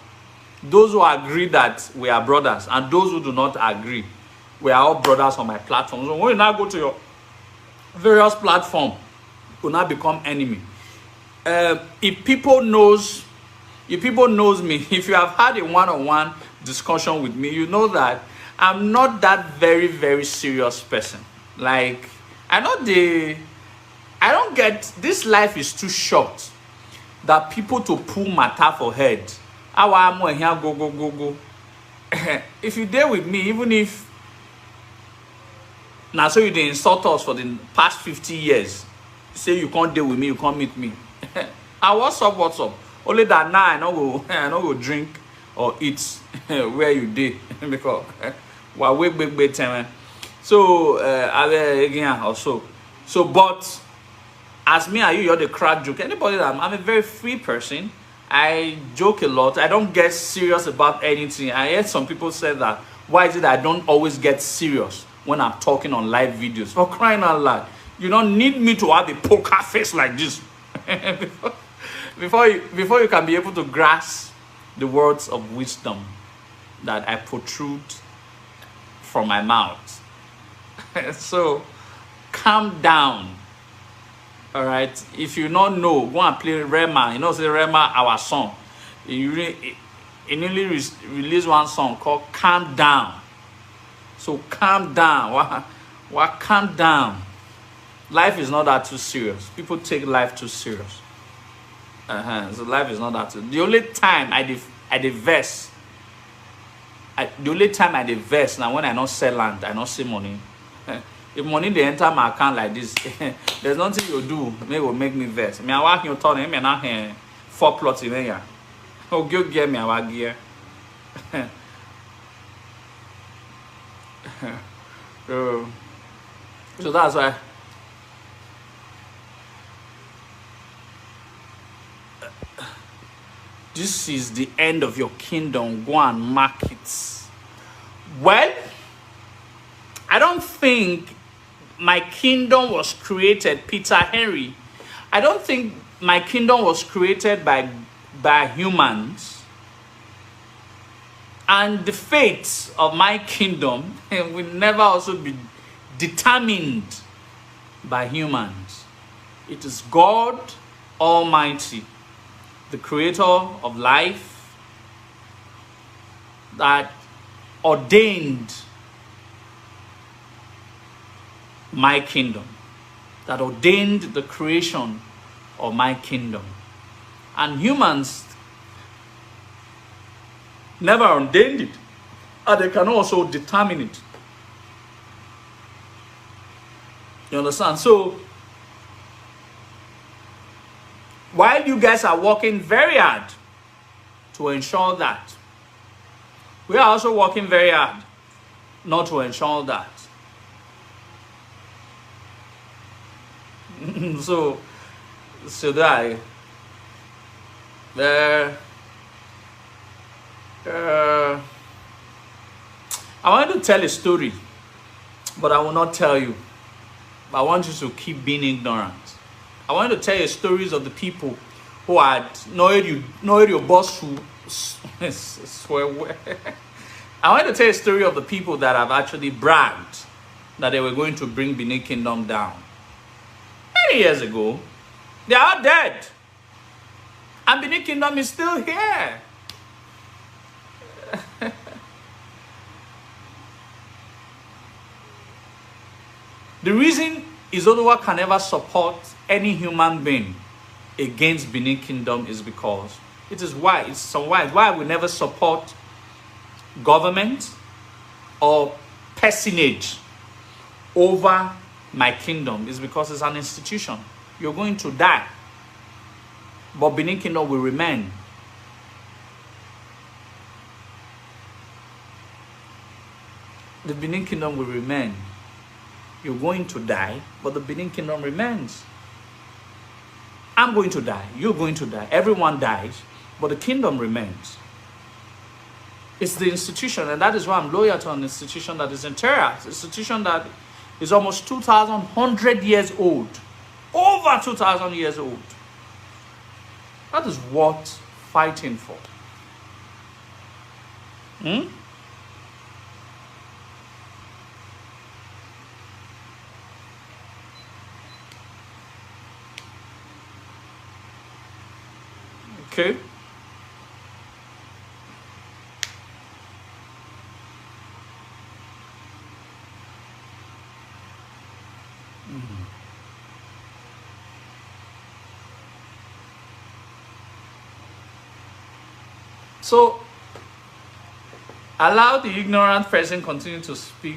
A: Those who agree that we are brothers and those who do not agree, we are all brothers on my platform. So when you now go to your various platforms, you now become enemy. If people knows If people knows me, if you have had a one-on-one discussion with me, you know that I'm not that very, very serious person. Like, I don't get, this life is too short that people to pull matter for head. I'm here, go. If you dare with me, even if now so you dey insult us for the past 50 years, say you can't deal with me, you can't meet me. And what's up? Only that now I no go drink or eat where you did because we big time. So again also. So but as me and you're the crack joke. Anybody that I'm a very free person. I joke a lot. I don't get serious about anything. I heard some people say that why is it that I don't always get serious when I'm talking on live videos? For crying out loud. You don't need me to have a poker face like this. before you can be able to grasp the words of wisdom that I protrude from my mouth. So calm down. All right, if you don't know, go and play Rema. You know, say Rema, our song. He newly released one song called "Calm Down." So calm down. What? Calm down. Life is not that too serious. People take life too serious. So life is not that too. The only time I verse now when I not sell land, I not see money. If money they enter my account like this, there's nothing you do. Maybe will make me vex. Me I work in your town. Me not here 4 plots in here. Oh, go get me our gear. So that's why. This is the end of your kingdom. Go and mark it. Well, I don't think my kingdom was created, Peter Henry. I don't think my kingdom was created by humans. And the fate of my kingdom will never also be determined by humans. It is God Almighty, the creator of life, that ordained my kingdom, that ordained the creation of my kingdom. And humans never ordained it, and they can also determine it. You understand? So while you guys are working very hard to ensure that, we are also working very hard not to ensure that. So that I want to tell a story, but I will not tell you. I want you to keep being ignorant. I want to tell you stories of the people who had know your boss who swear. I want to tell you a story of the people that have actually bragged that they were going to bring Benin Kingdom down. Many years ago, they are dead. And Benin Kingdom is still here. The reason Izodowa can never support any human being against Benin Kingdom is because why we never support government or personage over my kingdom is because it's an institution. You're going to die, but Benin Kingdom will remain. The Benin Kingdom will remain. You're going to die, but the Benin Kingdom remains. I'm going to die. You're going to die. Everyone dies, but the kingdom remains. It's the institution, and that is why I'm loyal to an institution that is entire. It's an institution that is almost 2,100 years old. Over 2,000 years old. That is worth fighting for. Okay. So allow the ignorant person continue to speak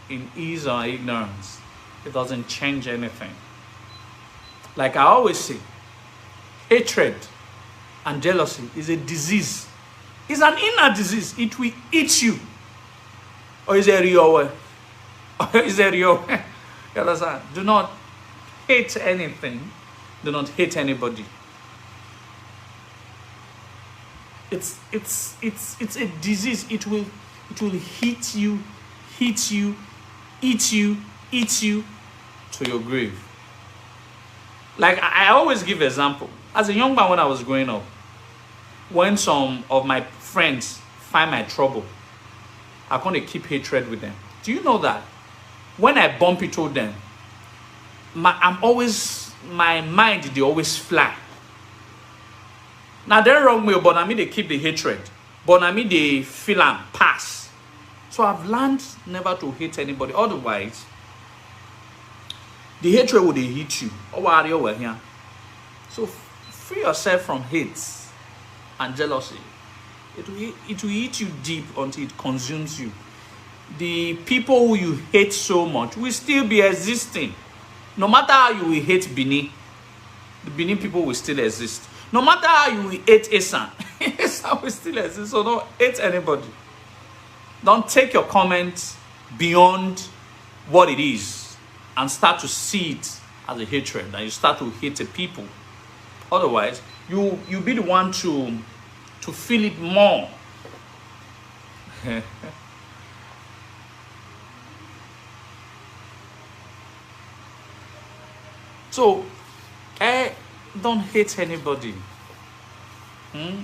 A: in ease or ignorance. It doesn't change anything. Like I always say, hatred and jealousy is a disease. It's an inner disease. It will eat you. Or is it real way? Or is it real way? You understand? Do not hate anything. Do not hate anybody. It's a disease. It will hit you, eat you to your grave. Like I always give example. As a young man when I was growing up, when some of my friends find my trouble, I'm going to keep hatred with them. Do you know that? When I bump into them, my mind, they always fly. Now they're wrong way, but I mean they keep the hatred. But I mean they feel and pass. So I've learned never to hate anybody. Otherwise, the hatred would hit you. Over here. So free yourself from hate and jealousy. It will eat you deep until it consumes you. The people who you hate so much will still be existing. No matter how you will hate Benin, the Benin people will still exist. No matter how you will hate Esan, Esan will still exist. So don't hate anybody. Don't take your comments beyond what it is and start to see it as a hatred, and you start to hate the people. Otherwise, you'll be the one to feel it more. So, don't hate anybody.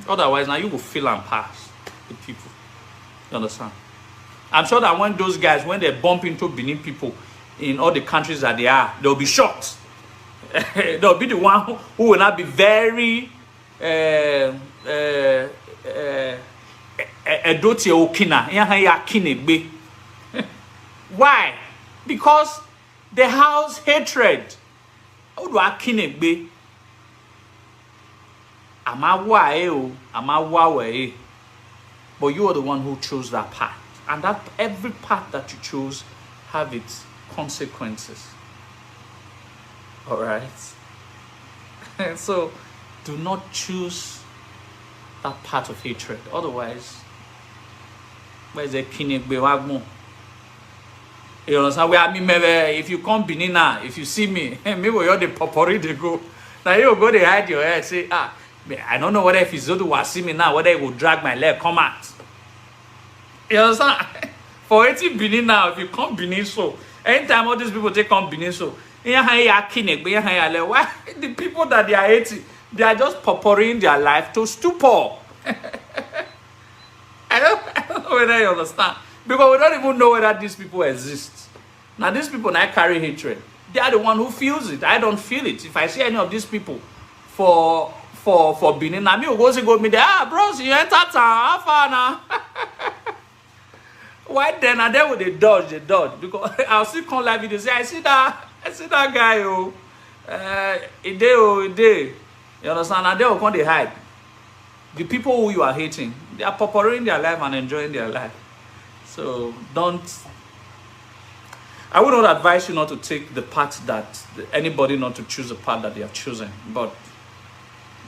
A: Otherwise, now you will feel and pass the people. You understand? I'm sure that when those guys, when they bump into Benin people in all the countries that they are, they'll be shocked. They'll be the one who will not be very why? Because they house hatred. How do I kinegbe? But you are the one who chose that path. And that every path that you choose have its consequences. Alright? So do not choose that path of hatred. Otherwise, where's the kinegbe wagmo? You understand? Where I mean, maybe if you come Benin now, if you see me, maybe you're the popori they go. Now you go they hide your head, say, I don't know whether if he's going to see me now, whether he will drag my leg, come out. You understand? For 80 Benin now, if you come Benin, so anytime all these people take come Benin, so why the people that they are hating, they are just purporting their life to stupor. I don't know whether you understand. Because we don't even know whether these people exist. Now these people now carry hatred. They are the one who feels it. I don't feel it. If I see any of these people for Benin, I mean, go me there. Bros, you enter town. How far now? Why then? And then with they dodge. Because I'll see come live video. Say, I see that guy. A day. You understand? And they will come they hide. The people who you are hating, they are purporting their life and enjoying their life. So I would not advise you not to take the path that anybody not to choose the path that they have chosen, but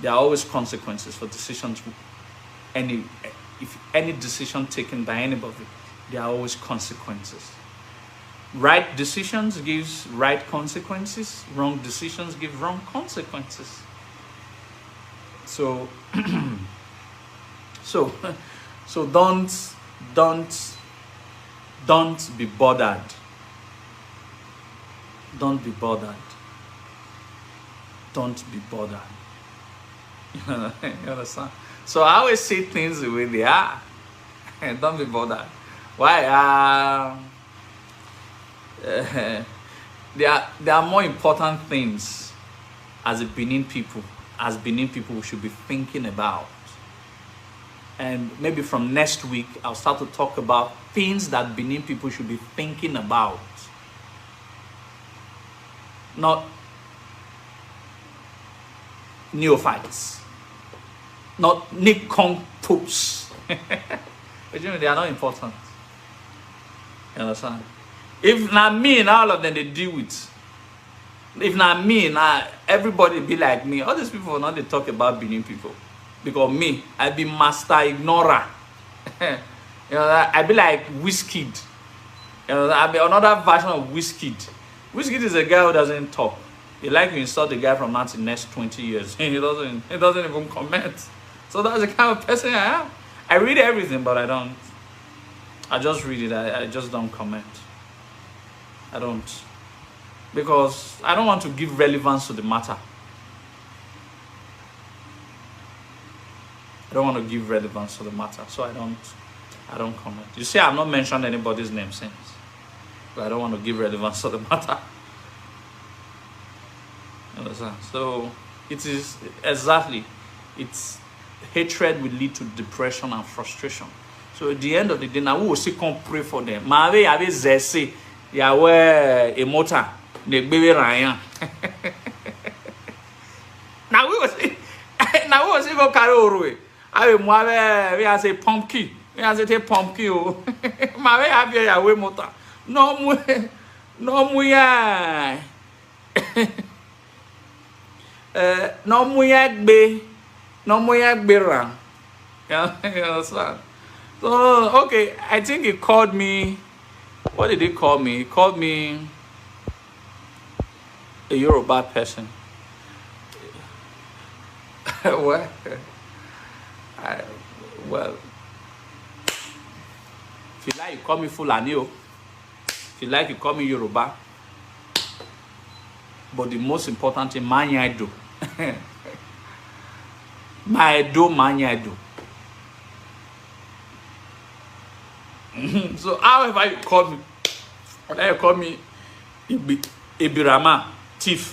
A: there are always consequences for decisions. If any decision taken by anybody, there are always consequences. Right decisions gives right consequences. Wrong decisions give wrong consequences. So so don't be bothered. Don't be bothered. Don't be bothered. You understand? So I always say things the way they are. Don't be bothered. Why? There are more important things as Benin people we should be thinking about. And maybe from next week, I'll start to talk about things that Benin people should be thinking about. Not neophytes. not Nikon poops. But you know, they are not important. You understand? If not me and all of them they deal with. If not me, now everybody be like me. All these people now they talk about Benin people. Because me, I be master ignorer. You know, I be like Wizkid. You know, I be another version of Wizkid. Wizkid is a guy who doesn't talk. He like to insult the guy from now to the next 20 years. He doesn't even comment. So that's the kind of person I am. I read everything, but I don't. I just read it. I just don't comment. I don't. Because I don't want to give relevance to the matter. I don't want to give relevance to the matter. So I don't comment. You see, I've not mentioned anybody's name since. But I don't want to give relevance to the matter. You understand? So it is exactly, it's hatred will lead to depression and frustration. So at the end of the day, now we will see come pray for them. Maave ave zese yawe emota ne gbebe ryan. Now we will see go carry oruwe. Ave muave we say pumpkin. We say pumpkin o. Maave ave yawe mota. No mu ya. No mu ya gbe ran. You understand? So, okay, I think he called me. What did he call me? He called me a Yoruba person. Well, if you like, you call me Fulani. If you like, you call me Yoruba. But the most important thing, Manyaido. Manyaido. So however you call me, whether you call me Ibirama, thief.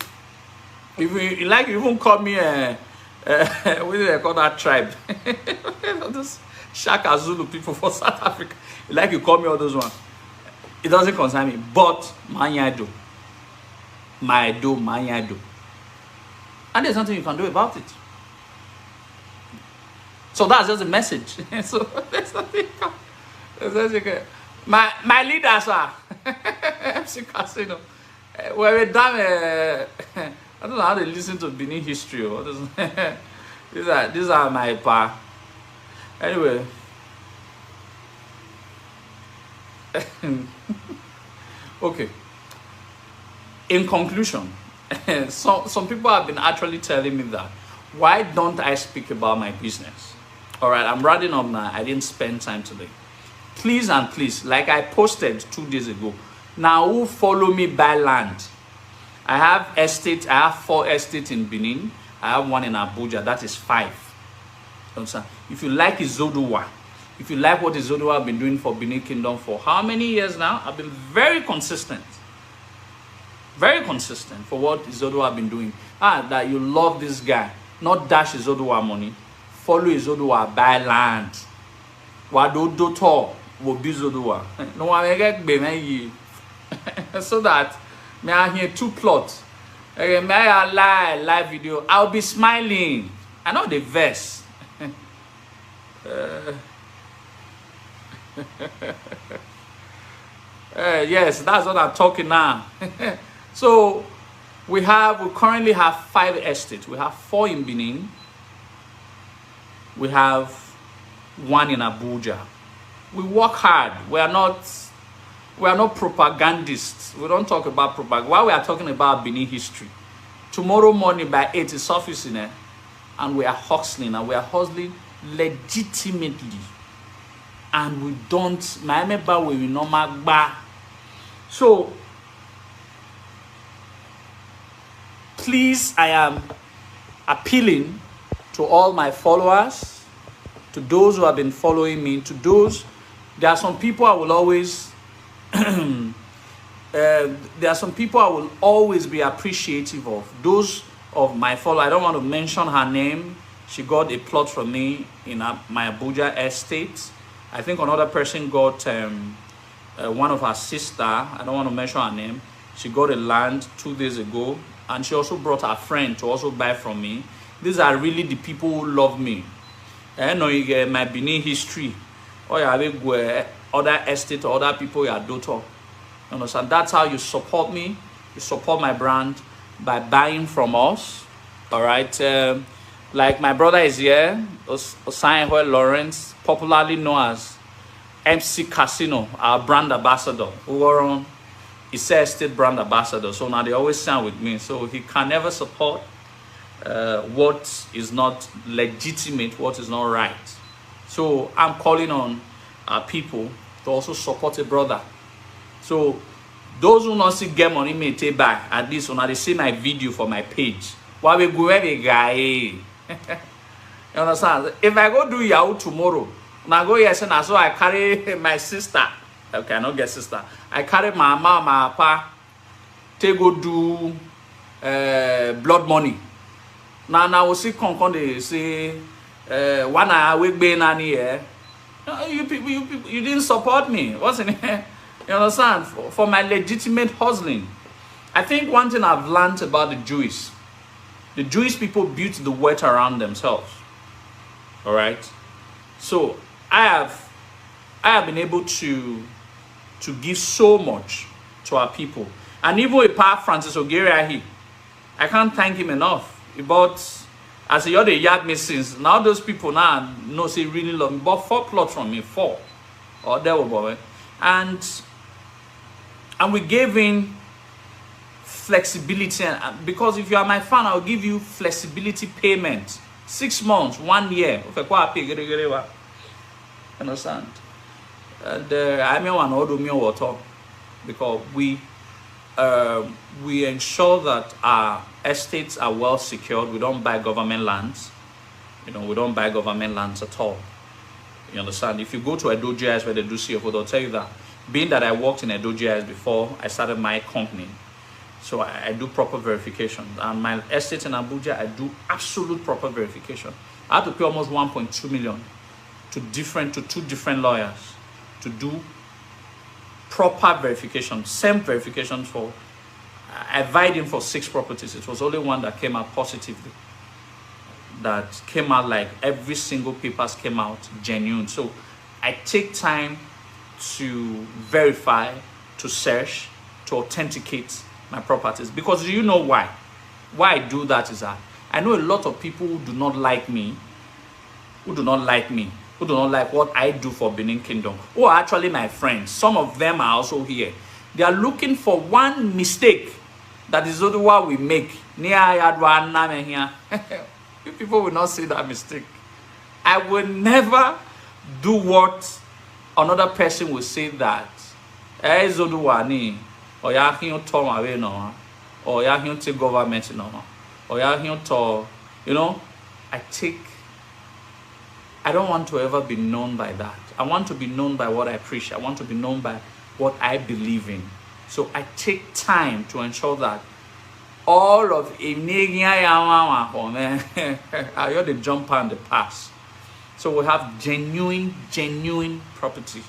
A: If you like, you even call me what do they call that tribe? Those Shaka Zulu people for South Africa. You like, you call me all those ones. It doesn't concern me. But Manyaido. And there's nothing you can do about it. So that's just a message. So there's nothing you can. My leaders are MC Casino. We're done. I don't know how they listen to Benin history. Or these are my pa. Anyway. Okay. In conclusion, some people have been actually telling me that why don't I speak about my business? All right, I'm running up now. I didn't spend time today. Please and please, like I posted 2 days ago, now who follow me buy land? I have estate. I have 4 estates in Benin. I have 1 in Abuja. That is 5. If you like Izoduwa, if you like what Izoduwa have been doing for Benin Kingdom for how many years now? I've been very consistent. Very consistent for what Izoduwa have been doing. That you love this guy. Not dash Izoduwa money. Follow Izoduwa, buy land. Wadodoto will be Izoduwa. No one get Benin. So that may I hear 2 plots. May I live video. I'll be smiling. I know the verse. Yes, that's what I'm talking now. So we currently have 5 estates. We have 4 in Benin. We have 1 in Abuja. We work hard. We are not propagandists. We don't talk about propaganda. While we are talking about Benin history, tomorrow morning by 8 is office in there, and we are hustling, and we are hustling legitimately. And we don't so please, I am appealing to all my followers, to those who have been following me, to those, there are some people I will always there are some people I will always be appreciative of. Those of my follow, I don't want to mention her name. She got a plot from me in my Abuja estate. I think another person got one of her sister. I don't want to mention her name. She got a land 2 days ago, and she also brought her friend to also buy from me. These are really the people who love me. I know you get my Benin history. Or you have go other estate or other people you are daughter. You understand? That's how you support me. You support my brand by buying from us. All right. Like my brother is here, Esan Lawrence, popularly known as MC Casino, our brand ambassador. We were on Isee State brand ambassador. So now they always sign with me. So he can never support what is not legitimate, what is not right. So I'm calling on our people to also support a brother. So those who not see get money may take back. At least when they see my video for my page. Why we go every guy? You understand? If I go do Yahoo tomorrow, when I go yes and so I carry my sister. Okay, I not get sister. I carry my mama, my papa. They go do blood money. Now we see con they say 1 hour we be nani here. You people, you didn't support me. What's in here? You understand? For my legitimate hustling. I think one thing I've learned about the Jewish people built the wealth around themselves. All right. So I have been able to give so much to our people, and even a part Francis Ogeria, I can't thank him enough. But as he already yard me since now, those people now know say really love me. But 4 plots from me, 4 or there were boy, and we gave in flexibility, and because if you are my fan, I'll give you flexibility payment, 6 months, 1 year. Understand? And I mean one order me water because we ensure that our estates are well secured. We don't buy government lands. You know, we don't buy government lands at all. You understand? If you go to Edo GIS where they do CFO, they'll tell you that. Being that I worked in Edo GIS before I started my company, so I do proper verification. And my estate in Abuja, I do absolute proper verification. I had to pay almost 1.2 million to 2 different lawyers to do proper verification, same verification for. I vied in for 6 properties. It was only one that came out positively. That came out like every single papers came out genuine. So I take time to verify, to search, to authenticate my properties. Because do you know why? Why I do that is that I know a lot of people who do not like me, who do not like what I do for Benin Kingdom, who are actually my friends. Some of them are also here. They are looking for one mistake that is the one we make. You people will not see that mistake. I will never do what another person will say that. Or ya hin to away no, or ya hin to government no, or ya hin to, you know, I don't want to ever be known by that. I want to be known by what I preach. I want to be known by what I believe in. So I take time to ensure that all of I heard the jump and the pass. So we have genuine property.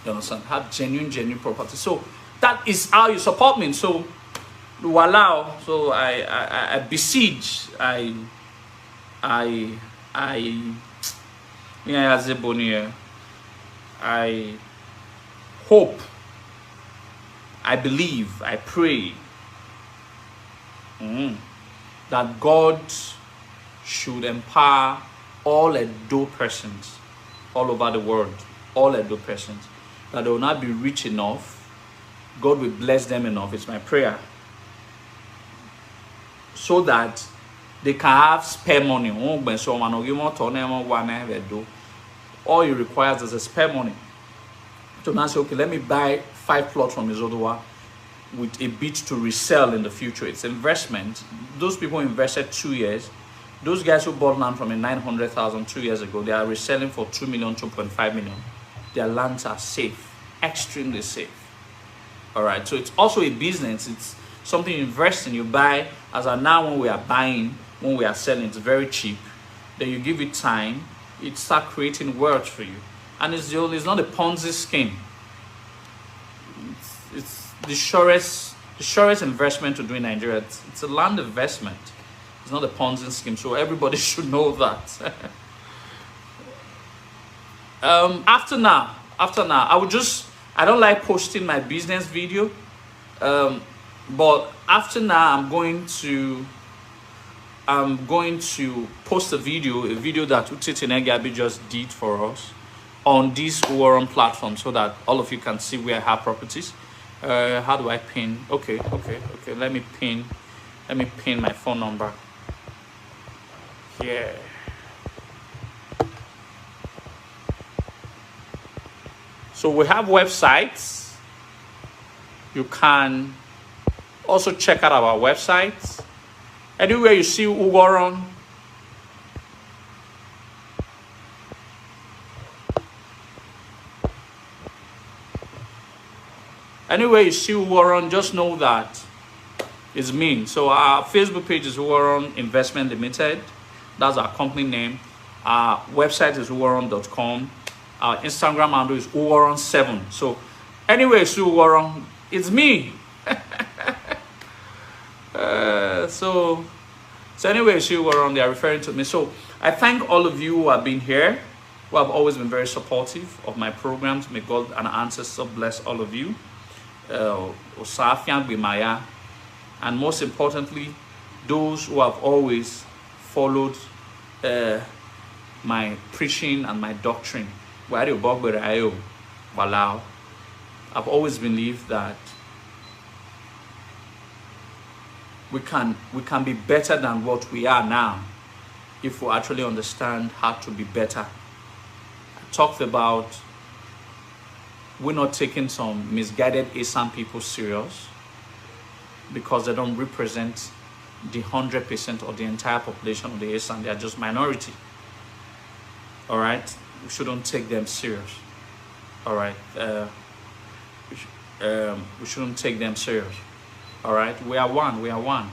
A: You understand? Have genuine property. So that is how you support me. So voila. So I besiege. I hope, I believe, I pray that God should empower all Edo persons all over the world, all Edo persons, that they will not be rich enough. God will bless them enough. It's my prayer. So that they can have spare money. All you require is a spare money. To now say, okay, let me buy 5 plots from Izodowa with a bid to resell in the future. It's investment. Those people invested 2 years. Those guys who bought land from a 900,000 2 years ago, they are reselling for 2 million, 2.5 million. Their lands are safe, extremely safe. All right, so it's also a business. It's something you invest in. You buy, as of now, when we are buying, when we are selling, it's very cheap. Then you give it time, it start creating wealth for you. And it's not a Ponzi scheme. It's the surest the surest investment to do in Nigeria. It's a land investment. It's not a Ponzi scheme, so everybody should know that. After now, I don't like posting my business video, but after now, I'm going to post a video that Utete Negabi just did for us on this Uwaron platform, so that all of you can see where I have properties. How do I pin? Okay. Let me pin my phone number here. So we have websites. You can also check out our websites. Anywhere you see Uwaron, just know that it's me. So our Facebook page is Uwaron Investment Limited. That's our company name. Our website is uwaron.com. Our Instagram handle is Uwaron7. So anyway, you see Uwaron, it's me. So anyway, you see Uwaron, they are referring to me. So I thank all of you who have been here, who have always been very supportive of my programs. May God and our ancestors bless all of you. And most importantly, those who have always followed my preaching and my doctrine. I've always believed that we can be better than what we are now if we actually understand how to be better. I talked about we're not taking some misguided Esan people serious because they don't represent the 100% or the entire population of the Esan. They are just minority. All right, we shouldn't take them serious. All right, we shouldn't take them serious. All right, we are one.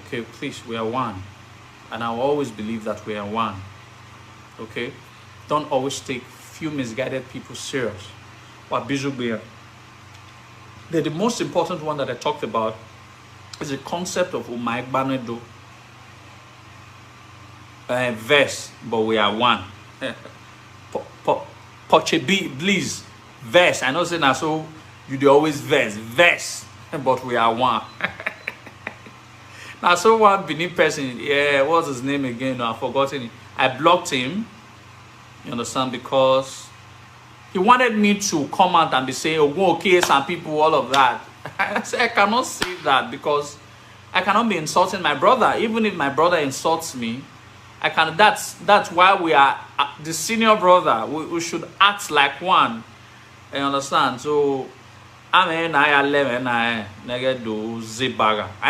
A: Okay, please, we are one, and I always believe that we are one. Okay, don't always take few misguided people serious. The most important one that I talked about is the concept of Umagbanedo verse, but we are one. Please, verse. I know saying that, so you always verse, but we are one. Now, so one Benin person, yeah, what's his name again? No, I've forgotten it. I blocked him. You understand? Because he wanted me to come out and be saying, oh, okay, some people, all of that. I said, I cannot say that because I cannot be insulting my brother. Even if my brother insults me, I can. That's why we are the senior brother. We should act like one. You understand? So, I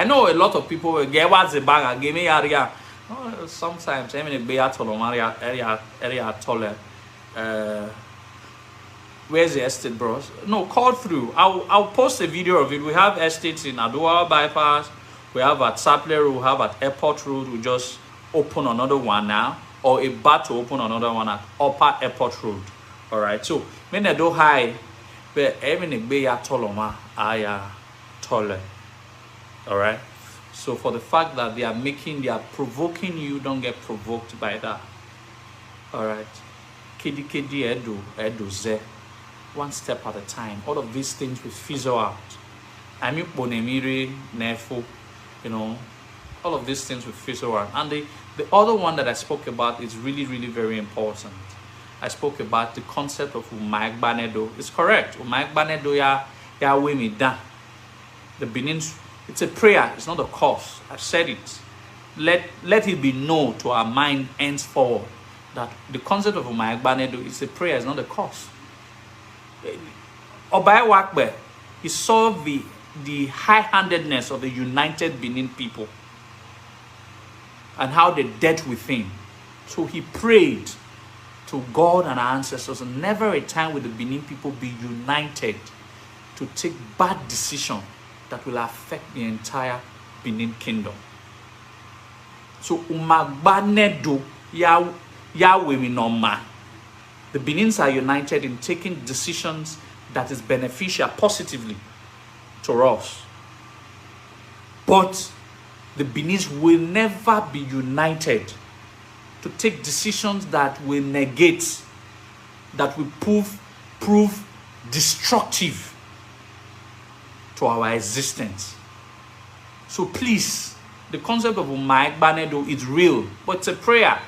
A: know a lot of people will get what Zibaga, give me area. Sometimes I mean area taller. Where's the estate, bros? No, call through. I'll post a video of it. We have estates in Adua bypass. We have at Sapler Road. We have at Airport Road. We just open another one now, or about to open another one at Upper Airport Road. All right. So when I do high, but even be a toloma, I taller. All right. So for the fact that they are provoking you, don't get provoked by that. All right. Kidi edu ze. One step at a time. All of these things will fizzle out. I mean, bonemiri, nefo, you know, all of these things will fizzle out. And the other one that I spoke about is really, really very important. I spoke about the concept of Umagbanedo. It's correct. Umagbanedo ya we me da. The Benin, it's a prayer. It's not a curse. I've said it. Let it be known to our mind henceforward that the concept of Umagbanedo is a prayer. It's not a curse. Obai Wakbe, he saw the high-handedness of the united Benin people and how they dealt with him. So he prayed to God and our ancestors, and never a time will the Benin people be united to take bad decisions that will affect the entire Benin kingdom. So Umagbanedo Yahweh Minoma. The Benins are united in taking decisions that is beneficial positively to us. But the Beninese will never be united to take decisions that will negate, that will prove destructive to our existence. So please, the concept of Umagbanedo is real, but it's a prayer.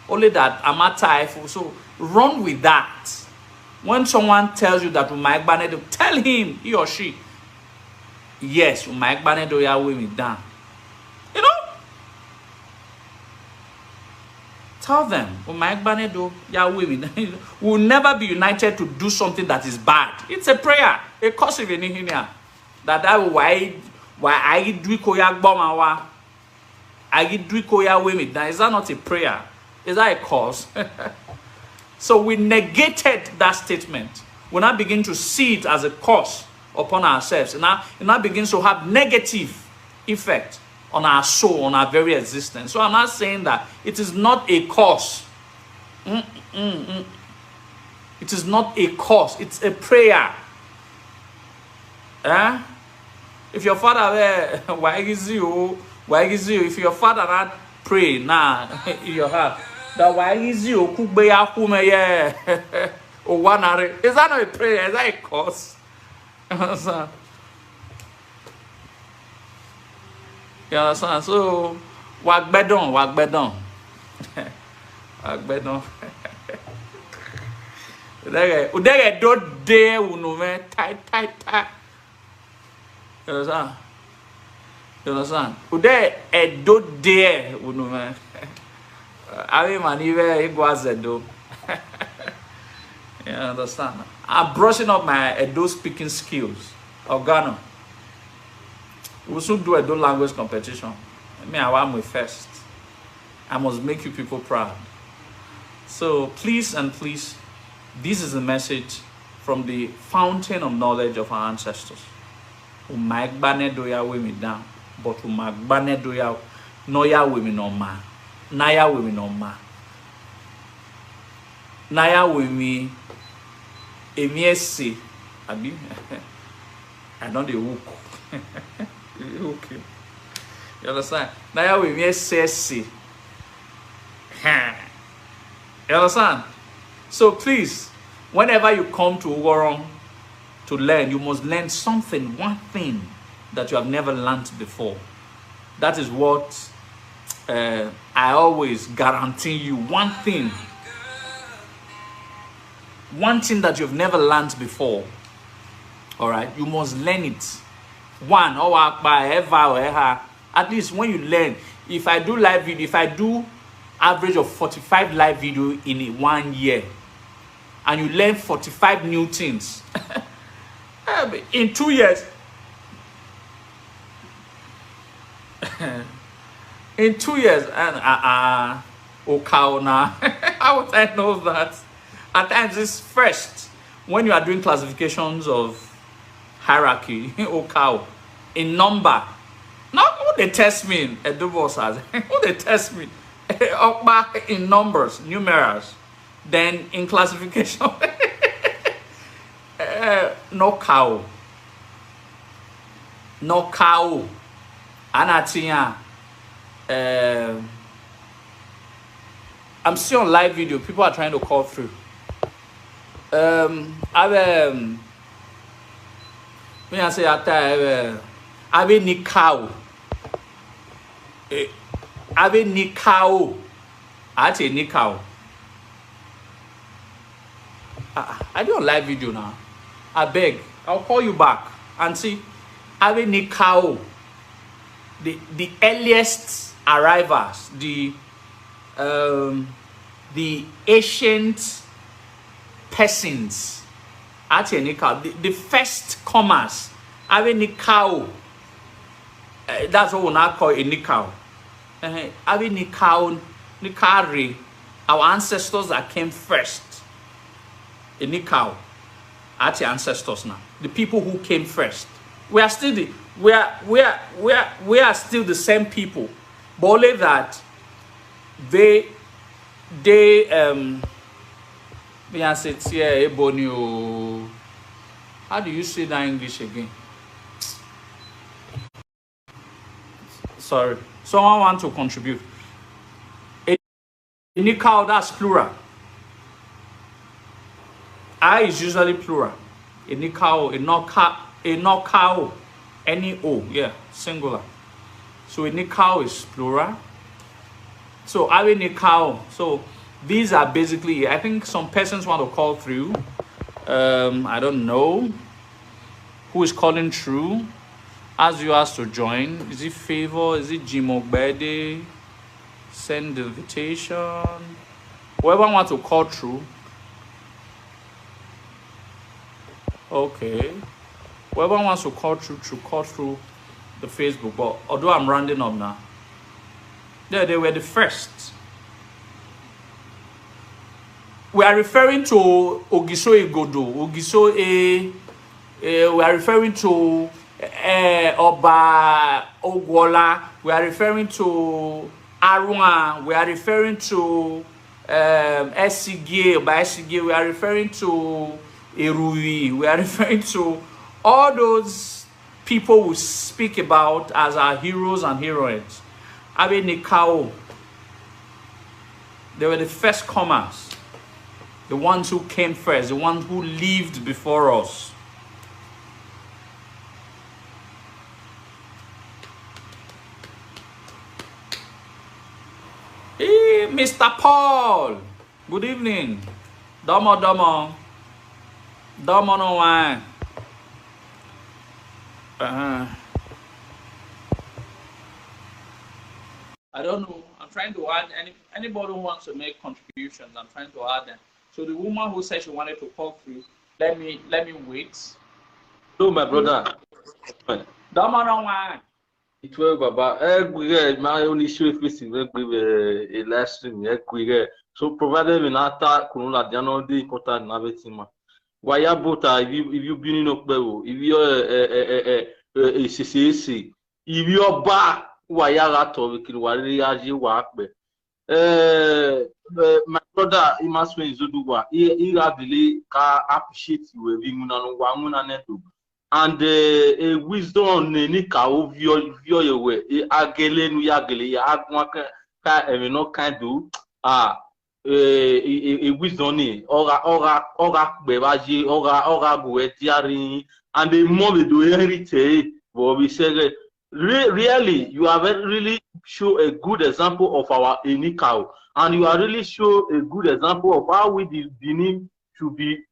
A: Only that Amata, so run with that. When someone tells you that Umagbanedo, tell him, he or she, yes, Umagbanedo ya will me down. You know? Tell them, Umagbanedo ya will me down. We'll never be united to do something that is bad. It's a prayer. A cause of any here. That why I do koya bomawa. I do koya with me down. Is that not a prayer? Is that a cause? So we negated that statement. We now begin to see it as a cause upon ourselves. And now it now begins to have negative effect on our soul, on our very existence. So I'm not saying that it is not a cause. It is not a cause. It's a prayer. If your father why is you? If your father not pray now in your heart, that why is you kubeya kumeye or one is that not a prayer? Is that a cause? You understand? So wagbedon. Wagbedon. Udege do de unume tight. You understand? You understand? Ude do de unume. I mean, man, even it was Edo. You understand? I'm brushing up my Edo speaking skills. Organo. We should do Edo language competition. I want me first. I must make you people proud. So please and please, this is a message from the fountain of knowledge of our ancestors. Umagbanedo ya we me down, but Umagbanedo ya no ya we me no ma. Naya we me no ma. Naya we me Emiesi. Abi. I know the hook. Okay. You understand? Naya we me Emiesi. You understand? So please, whenever you come to Ugoron to learn, you must learn something, one thing that you have never learned before. That is what I always guarantee you. One thing that you've never learned before. All right, you must learn it. One or ever, at least when you learn. If I do live video, if I do average of 45 live video in 1 year, and you learn 45 new things in 2 years. In 2 years, and now how would I know that? At times it's first when you are doing classifications of hierarchy, in number. Now who they test me in who they test me in numbers, numerals, then in classification. No cow. Anatia. I'm still on live video. People are trying to call through. When I say I've ni cow. I've ni cow. I say ni cow. I do a live video now. I beg. I'll call you back and see. I've ni cow. The earliest arrivals, the ancient persons, the first comers, have a cow. That's what we now call a nikau. Have a nikau, nikari, our ancestors that came first. A nikau, our ancestors now, the people who came first. We are still we are still the same people, but only that they how do you say that in English again? Sorry. Someone want to contribute. Enikao, that's plural. I is usually plural. Enikao, enokao, N-E-O, yeah, singular. So enikao is plural. So awe enikao. So these are basically, I think some persons want to call through. I don't know who is calling through. As you asked to join, is it Favor? Is it Umagbanedo? Send the invitation. Whoever wants to call through. Okay. Whoever wants to call through the Facebook. But although I'm rounding up now, they were the first. We are referring to Ogiso Egodo. Ogiso we are referring to Oba Ogwola. We are referring to Arua. We are referring to Esige. By Esige, we are referring to Erui. We are referring to all those people we speak about as our heroes and heroines. Abe Nikao. They were the first comers. The ones who came first. The ones who lived before us. Hey, Mr. Paul. Good evening. Domo. Domo no one. I don't know. I'm trying to add anybody who wants to make contributions. I'm trying to add them. So the woman who said she wanted to call through, let me wait.
B: Hello, my brother.
A: Domo no one.
B: It will Baba. My only show facing a live stream. So provided we not Kunula Diano de Kota Navetima. Why abota if you been in Okbeo, if you're a CCC, if you're back, why are to Wari work? My brother, he must win Zuduwa. He really can appreciate you being on neto. And a wisdom nika of your way. Agele nu yagele ya agwaka ka no can do a wisdom ni ora bebaji ora guetiari and the more we do heritage but we say really you are really show a good example of our enikao and you are really show a good example of how we the Benin should be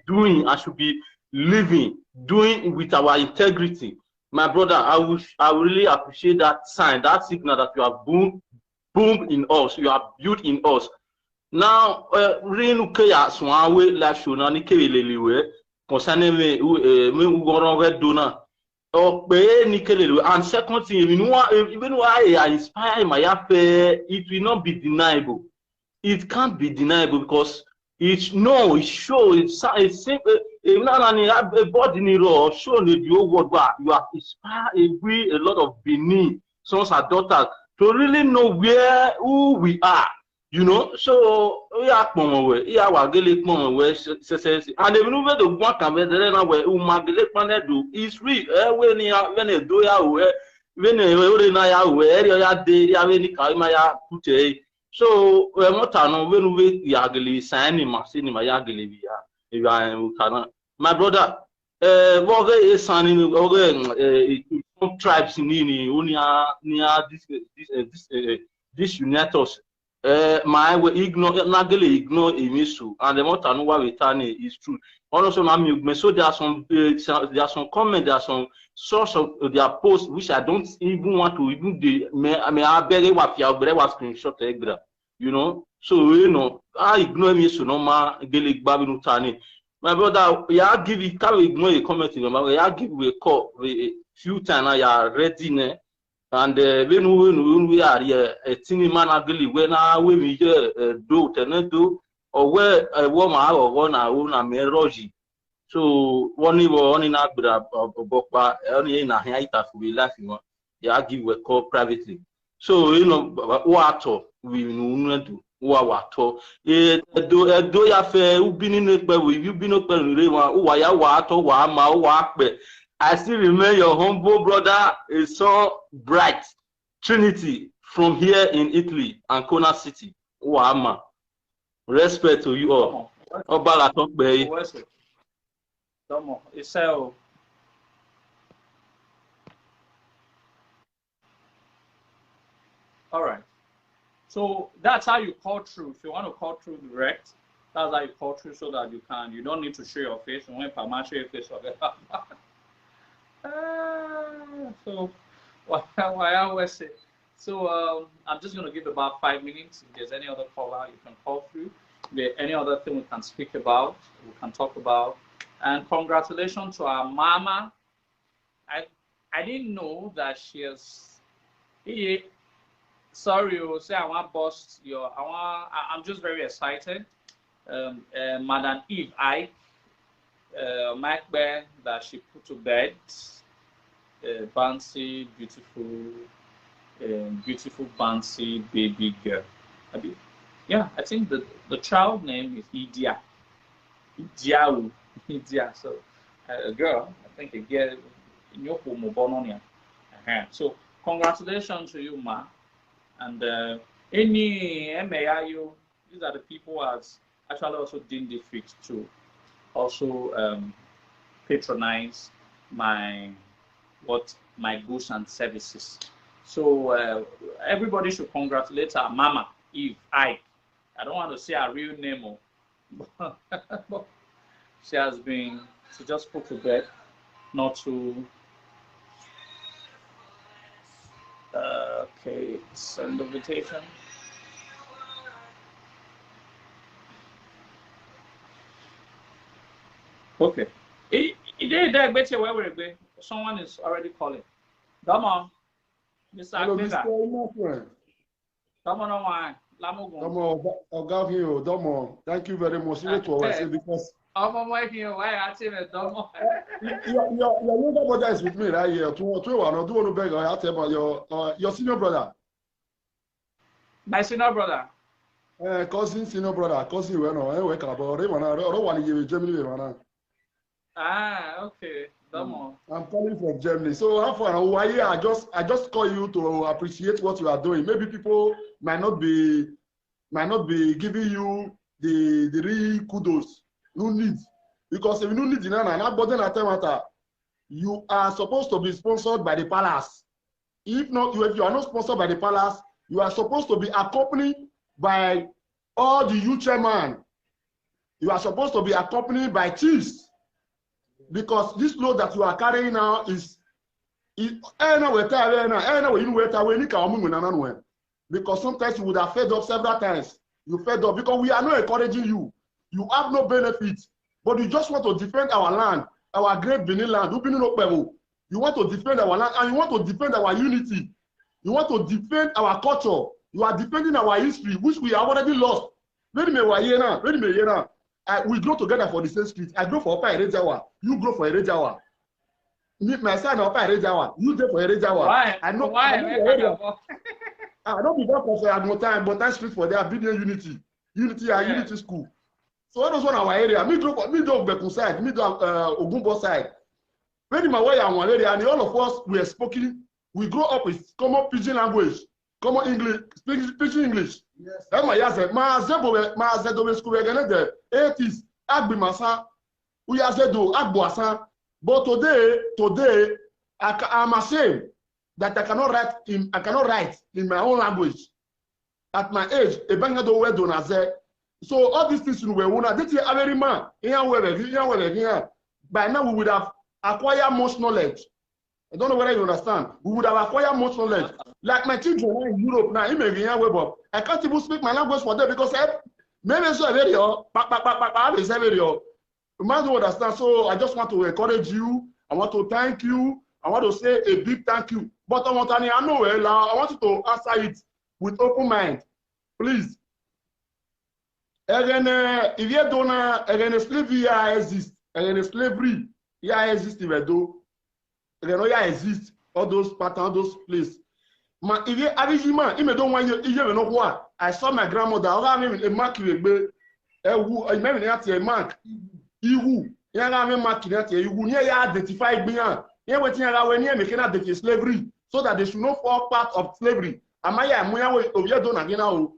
B: doing and should be living, doing with our integrity. My brother, I really appreciate that sign, that signal that you have boom in us, you have built in us. Now, Renukeya Swawe live show na nikelelewe concerning me ugoronwe dona. And second thing, even why I inspire my affair, it will not be deniable. It can't be deniable because it shows it's simple. A body need or show the world you have inspired a lot of Benin sons and daughters to really know who we are, you know. So we are and even over the one can be there where Umagbanedo is real when they do ya when they so we not know when we yagli sign ma cinema yagli my brother some tribes this unite us my we ignore emisu and the more know what we turn is true also so there are some comments, there are some source of their posts which I don't even want to even I beg what screenshot, you know. So you know I ignore me so no ma gele babinu tani. My brother, yeah, give it can't ignore a comment in your yeah, give a call a few times I are ready and when we are here a tiny man ugly when we do tenedo or where a woman or one own a meroji. So one in Abra Bokba only in a height of we laughing. Yeah, give a call privately. So you know what we know do. Do ya fe ubini nekbe we you been open rewa wa ya wa to wa ma wa pe I still remain your humble brother, Esan Bright Trinity from here in Italy, Ancona City. Wama. Respect to you all. Obala Kpere.
A: Isee. All right. So that's how you call through. If you want to call through direct, that's how you call through so that you don't need to show your face. And when Pama show your face, so why I always say. So I'm just going to give about 5 minutes. If there's any other caller, you can call through. If there's any other thing we can speak about, we can talk about. And congratulations to our mama. I didn't know that she is. Sorry, say I want to bust your. I'm just very excited. Madam Eve Ike, Kpere, that she put to bed. Bouncy, beautiful bouncy baby girl. Yeah, I think the child name is Idia. Idia. So a girl, I think a girl in your home. So congratulations to you, ma. And any MAIU, these are the people who has actually also deemed it fit to also patronize my goods and services. So everybody should congratulate our mama, Eve Ike. I don't want to say her real name, but she just put to bed not to. Okay, send the invitation. Okay. Someone is already calling. Come on. Mr. Kpere. Come on.
C: Thank you very much. Because
A: your
C: younger brother is with me right here. I do want to beg about your senior brother.
A: My senior brother.
C: Cousin, senior brother, cousin.
A: Okay.
C: I'm calling from Germany. So how far away? I just call you to appreciate what you are doing. Maybe people might not be giving you the real kudos. No need, because if you don't need you are supposed to be sponsored by the palace. If you are not sponsored by the palace, you are supposed to be accompanied by all the youth chairman. You are supposed to be accompanied by chiefs, because this load that you are carrying now is because sometimes you would have fed up several times. You fed up because we are not encouraging you. You have no benefit, but you just want to defend our land, our great Benin land. You want to defend our land, and you want to defend our unity. You want to defend our culture. You are defending our history, which we have already lost. We grow together for the same street. I grow for Upper Erejawa. You grow for Erejawa. My son Upper Erejawa. You go for Erejawa.
A: Why?
C: I know. I don't be back for Admontan Street for their video unity. Unity school. So that was one our area. Middle of Beku side, middle of Ogumbo side. When my way and one area, and all of us we are speaking, we grow up with common pidgin language, common English, speaking English. Yes. And my yaze, my zedo school again the 80s, Agbimasa, we are zedo, Agboasa. But today, I'm ashamed that I cannot write in my own language. At my age, a bangado we do naze. So all these things we wanna. This is a very man. By now we would have acquired much knowledge. I don't know whether you understand. We would have acquired much knowledge. Like my children in Europe now, I can't even speak my language for them because maybe so very you might understand. So I just want to encourage you. I want to thank you. I want to say a big thank you. But I want you to answer it with open mind. Please. If you don't know, slavery exists. Slavery exists. Exist all those patterns, those places. If you don't want you know what? I saw my grandmother. A mark a mark. Ihu. Yanga me makinate, you will near identify beyond. Here waiting when you make an slavery, so that they should not fall part of slavery. Amaya Muya of your don again.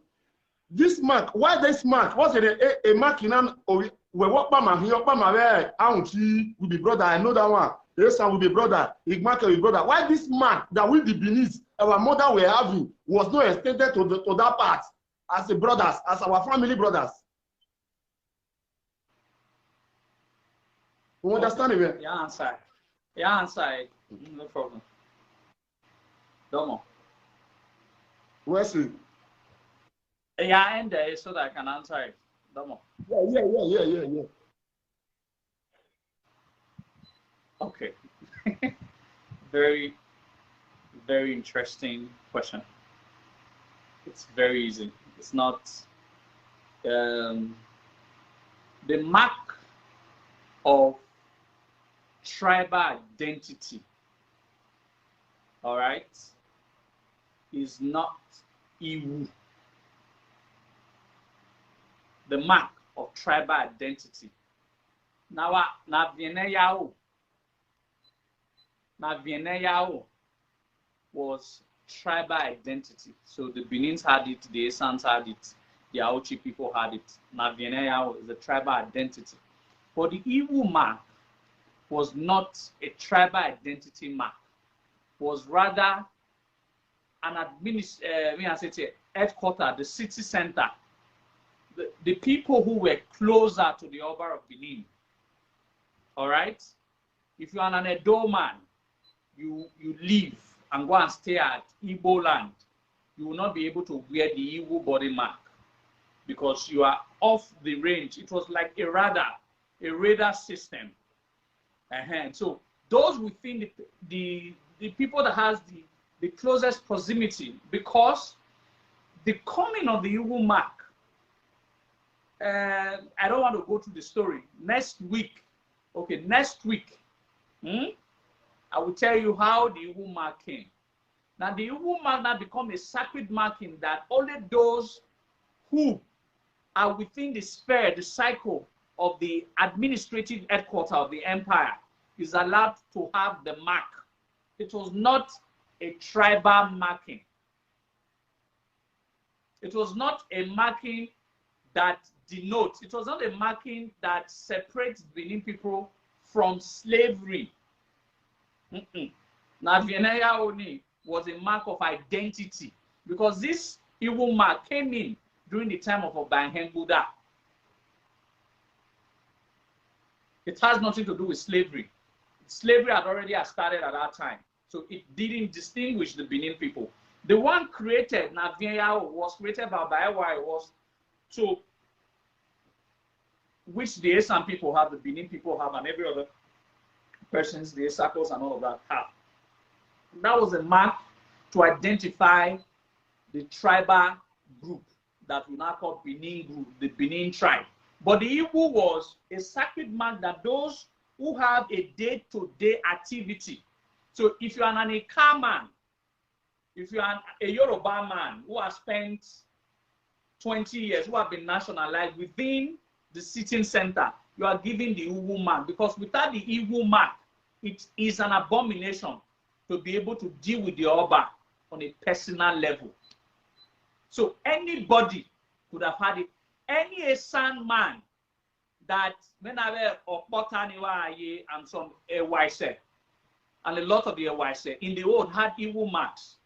C: This mark, why this mark? Was it a mark in an we walk by my here, by my auntie will be brother. I know that one. Esan will be brother. Igmaka will be brother. Why this mark that we the Benin, our mother were having, was not extended to that part as a brothers, as our family brothers? You understand it?
A: Yeah, answer. Yeah, answer. No problem. Domo.
C: Where's it?
A: Yeah, end there so that I can answer it. Domo.
C: Yeah.
A: Okay. Very, very interesting question. It's very easy. It's not the mark of tribal identity, all right, is not Iwu. The mark of tribal identity. Now, Vienna was tribal identity. So the Benins had it, the Esans had it, the Aochi people had it. Vienna is a tribal identity. But the Iwu mark was not a tribal identity mark. Was rather an headquarters, the city center. The people who were closer to the Oba of Benin. All right? If you are an Edo man, you leave and go and stay at Igbo land, you will not be able to wear the Igbo body mark because you are off the range. It was like a radar system. So those within the people that has the closest proximity, because the coming of the Igbo mark, I don't want to go through the story. Next week, I will tell you how the Igbo mark came. Now, the Igbo mark now become a sacred marking that only those who are within the sphere, the cycle of the administrative headquarters of the empire is allowed to have the mark. It was not a tribal marking. It was not a marking that denotes, it was not a marking that separates Benin people from slavery. Now, Vienna only was a mark of identity because this Igbo mark came in during the time of Buddha. It has nothing to do with slavery. Slavery had already started at that time, so it didn't distinguish the Benin people. The one created, Navienya, was created by Baewa, was so which the Esan people have, the Benin people have, and every other persons, the Esakos and all of that have. That was a mark to identify the tribal group that we now call Benin group, the Benin tribe. But the Igbo was a sacred mark that those who have a day-to-day activity. So if you are an Eka man, if you are a Yoruba man who has spent 20 years, who have been nationalized within the sitting center, you are given the Igbo mark, because without the Igbo mark, it is an abomination to be able to deal with the Oba on a personal level. So anybody could have had it. Any Esan man that when I were Okpotaniwa and some Ewise, and a lot of the Ewise in the old had Igbo marks.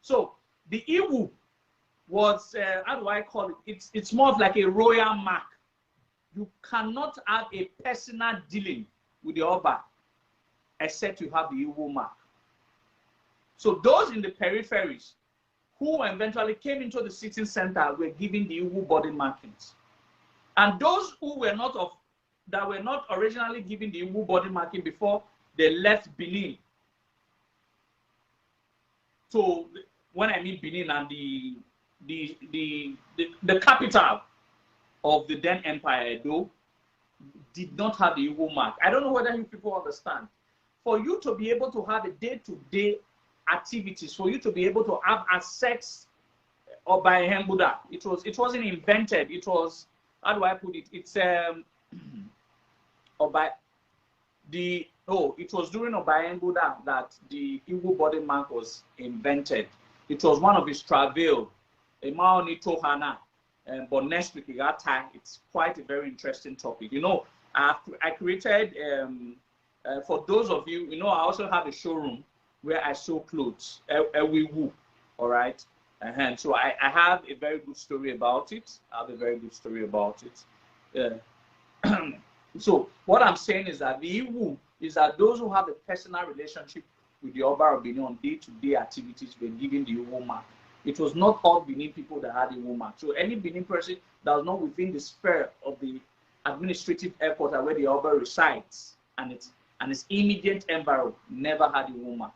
A: So the Igbo was, how do I call it? It's more of like a royal mark. You cannot have a personal dealing with the Oba except you have the Igbo mark. So those in the peripheries who eventually came into the sitting center were given the Igbo body markings. And those who were not that were not originally given the Igbo body marking before they left Benin. So when I mean Benin and the capital of the then empire, Edo, did not have the Igbo mark. I don't know whether you people understand. For you to be able to have a day-to-day activities, for you to be able to have access or by Buddha, it wasn't invented. It was, how do I put it? It's
D: it was during Umagbanedo that the Igbo body mark was invented. It was one of his travail. But next week, it's quite a very interesting topic. You know, I created, for those of you, you know, I also have a showroom where I sew clothes, all right? And so I have a very good story about it. So what I'm saying is that the Iwu is that those who have a personal relationship with the Oba of Benin on day-to-day activities were given the Iwu mark. It was not all Benin people that had the Iwu mark. So any Benin person that was not within the sphere of the administrative airport where the Oba resides and its immediate environment never had the Iwu mark.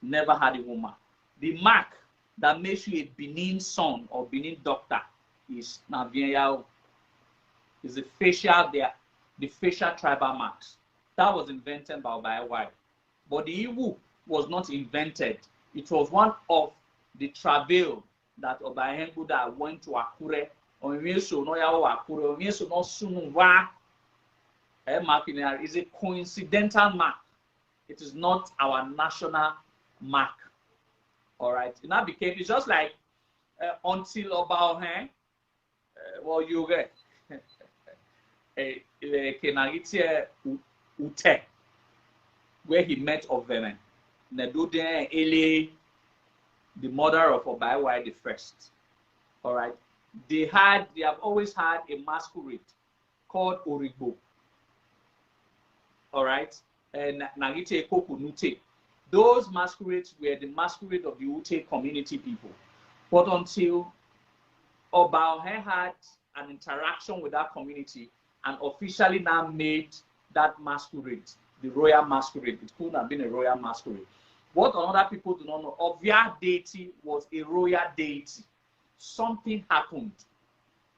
D: Never had the Iwu mark. The mark that makes you a Benin son or Benin doctor is Navianyao. Is the facial tribal marks. That was invented by Obayawai. But the Iwu was not invented. It was one of the travail that Obayawai went to Akure. Is a coincidental mark. It is not our national mark. All right. And that became, it's just like until about you get where he met of Benin. The mother of Obayawai the first. All right. They have always had a masquerade called Origbo. All right. And Nagite Kokunute. Those masquerades were the masquerade of the Ute community people. But until Obayawai had an interaction with that community and officially now made that masquerade the royal masquerade. It couldn't have been a royal masquerade. What other people do not know, Ovia deity was a royal deity. Something happened.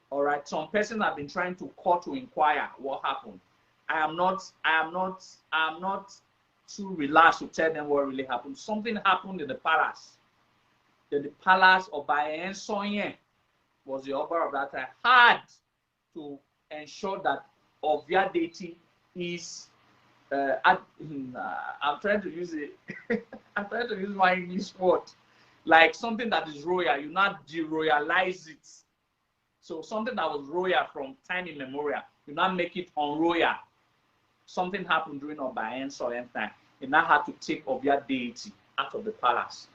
D: All right, some person have been trying to call to inquire what happened. I am not too relaxed to tell them what really happened. Something happened in the palace. The palace of Bayen Sonye was the Oba of that time, had to ensure that Ovia deity is I'm trying to use it. I'm trying to use my English word, like something that is royal. You not deroyalize it. So something that was royal from time immemorial, you not make it unroyal. Something happened during Obayen Soyen time. You now had to take Ovia deity out of the palace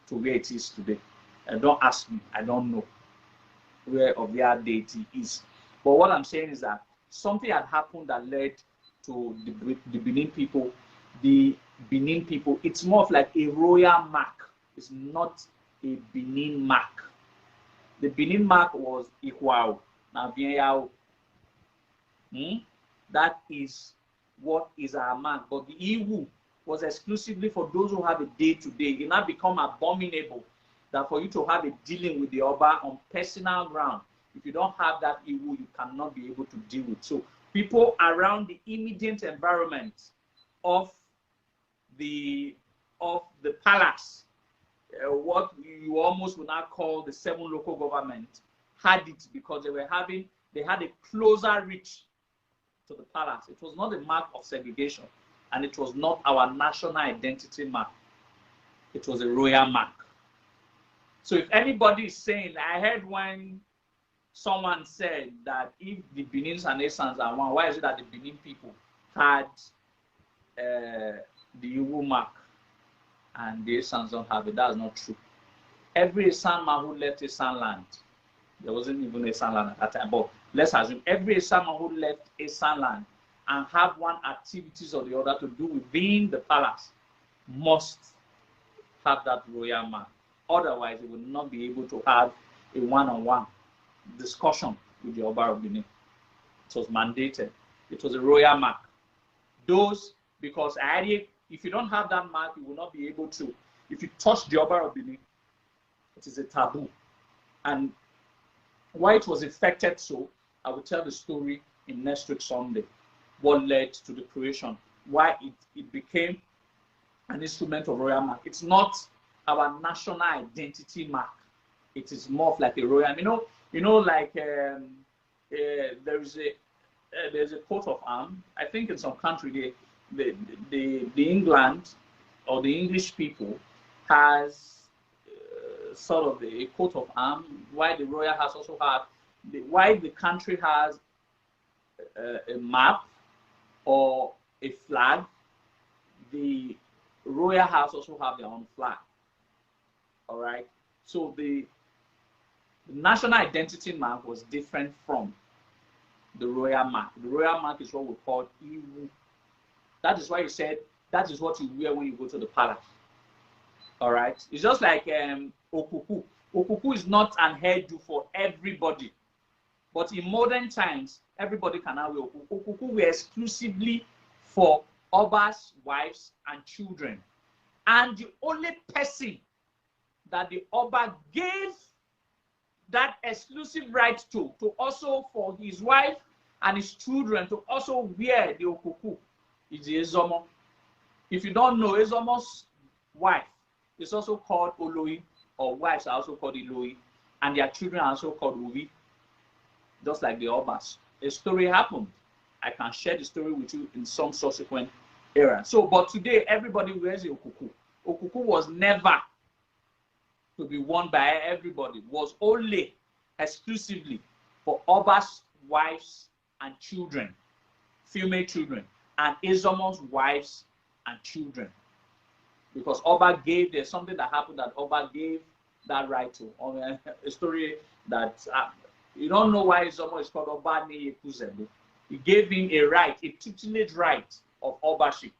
D: to where it is today. And don't ask me, I don't know where Ovia deity is. But what I'm saying is that something had happened that led to the Benin people. The Benin people, it's more of like a royal mark. It's not a Benin mark. The Benin mark was Ikwao, Navianyao. That is what is our mark. But the Iwu was exclusively for those who have a day-to-day. It now become abominable that for you to have a dealing with the Oba on personal ground, if you don't have that Iwu, you cannot be able to deal with. So people around the immediate environment of the palace, what you almost would not call the 7 local government, had it because they had a closer reach to the palace. It was not a mark of segregation, and it was not our national identity mark. It was a royal mark. So if anybody is saying, I heard when someone said that if the Benins and Esans are one, why is it that the Benin people had the Iwu mark and the Esans don't have it? That's not true. Every Esan man who left Esan land, there wasn't even Esan land at that time, but let's assume every Esan man who left Esan land and have one activities or the other to do within the palace must have that royal mark. Otherwise, they will not be able to have a one-on-one discussion with the Oba of Benin. It was mandated. It was a royal mark. Those, because if you don't have that mark, you will not be able to. If you touch the Oba of Benin, it is a taboo. And why it was effected so, I will tell the story in next week Sunday. What led to the creation, why it became an instrument of royal mark. It's not our national identity mark. It is more of like a royal. You know, like there is there's a coat of arms. I think in some country, the England or the English people has sort of a coat of arms, while the royal house also has, while the country has a map or a flag, the royal house also have their own flag. All right. So the national identity mark was different from the royal mark. The royal mark is what we call Iwu. That is why you said that is what you wear when you go to the palace. All right. It's just like Okuku. Okuku is not an hairdo for everybody. But in modern times, everybody can now wear Okuku. Okuku were exclusively for Oba's wives and children. And the only person that the Oba gave that exclusive right to also for his wife and his children to also wear the Okuku is the Ezomo. If you don't know, Ezomo's wife is also called Oloi, or wives are also called Iloi, and their children are also called Uvi, just like the Obas. A story happened. I can share the story with you in some subsequent era. So, but today, everybody wears the Okuku. Okuku was never to be worn by everybody. It was only exclusively for Oba's wives and children, female children, and Ezomo's wives and children. Because Oba gave, there's something that happened that Oba gave that right to. A story that you don't know why Ezomo is called Oba Ni Ekuzembe. He gave him a right, a tutelage right of Obaship,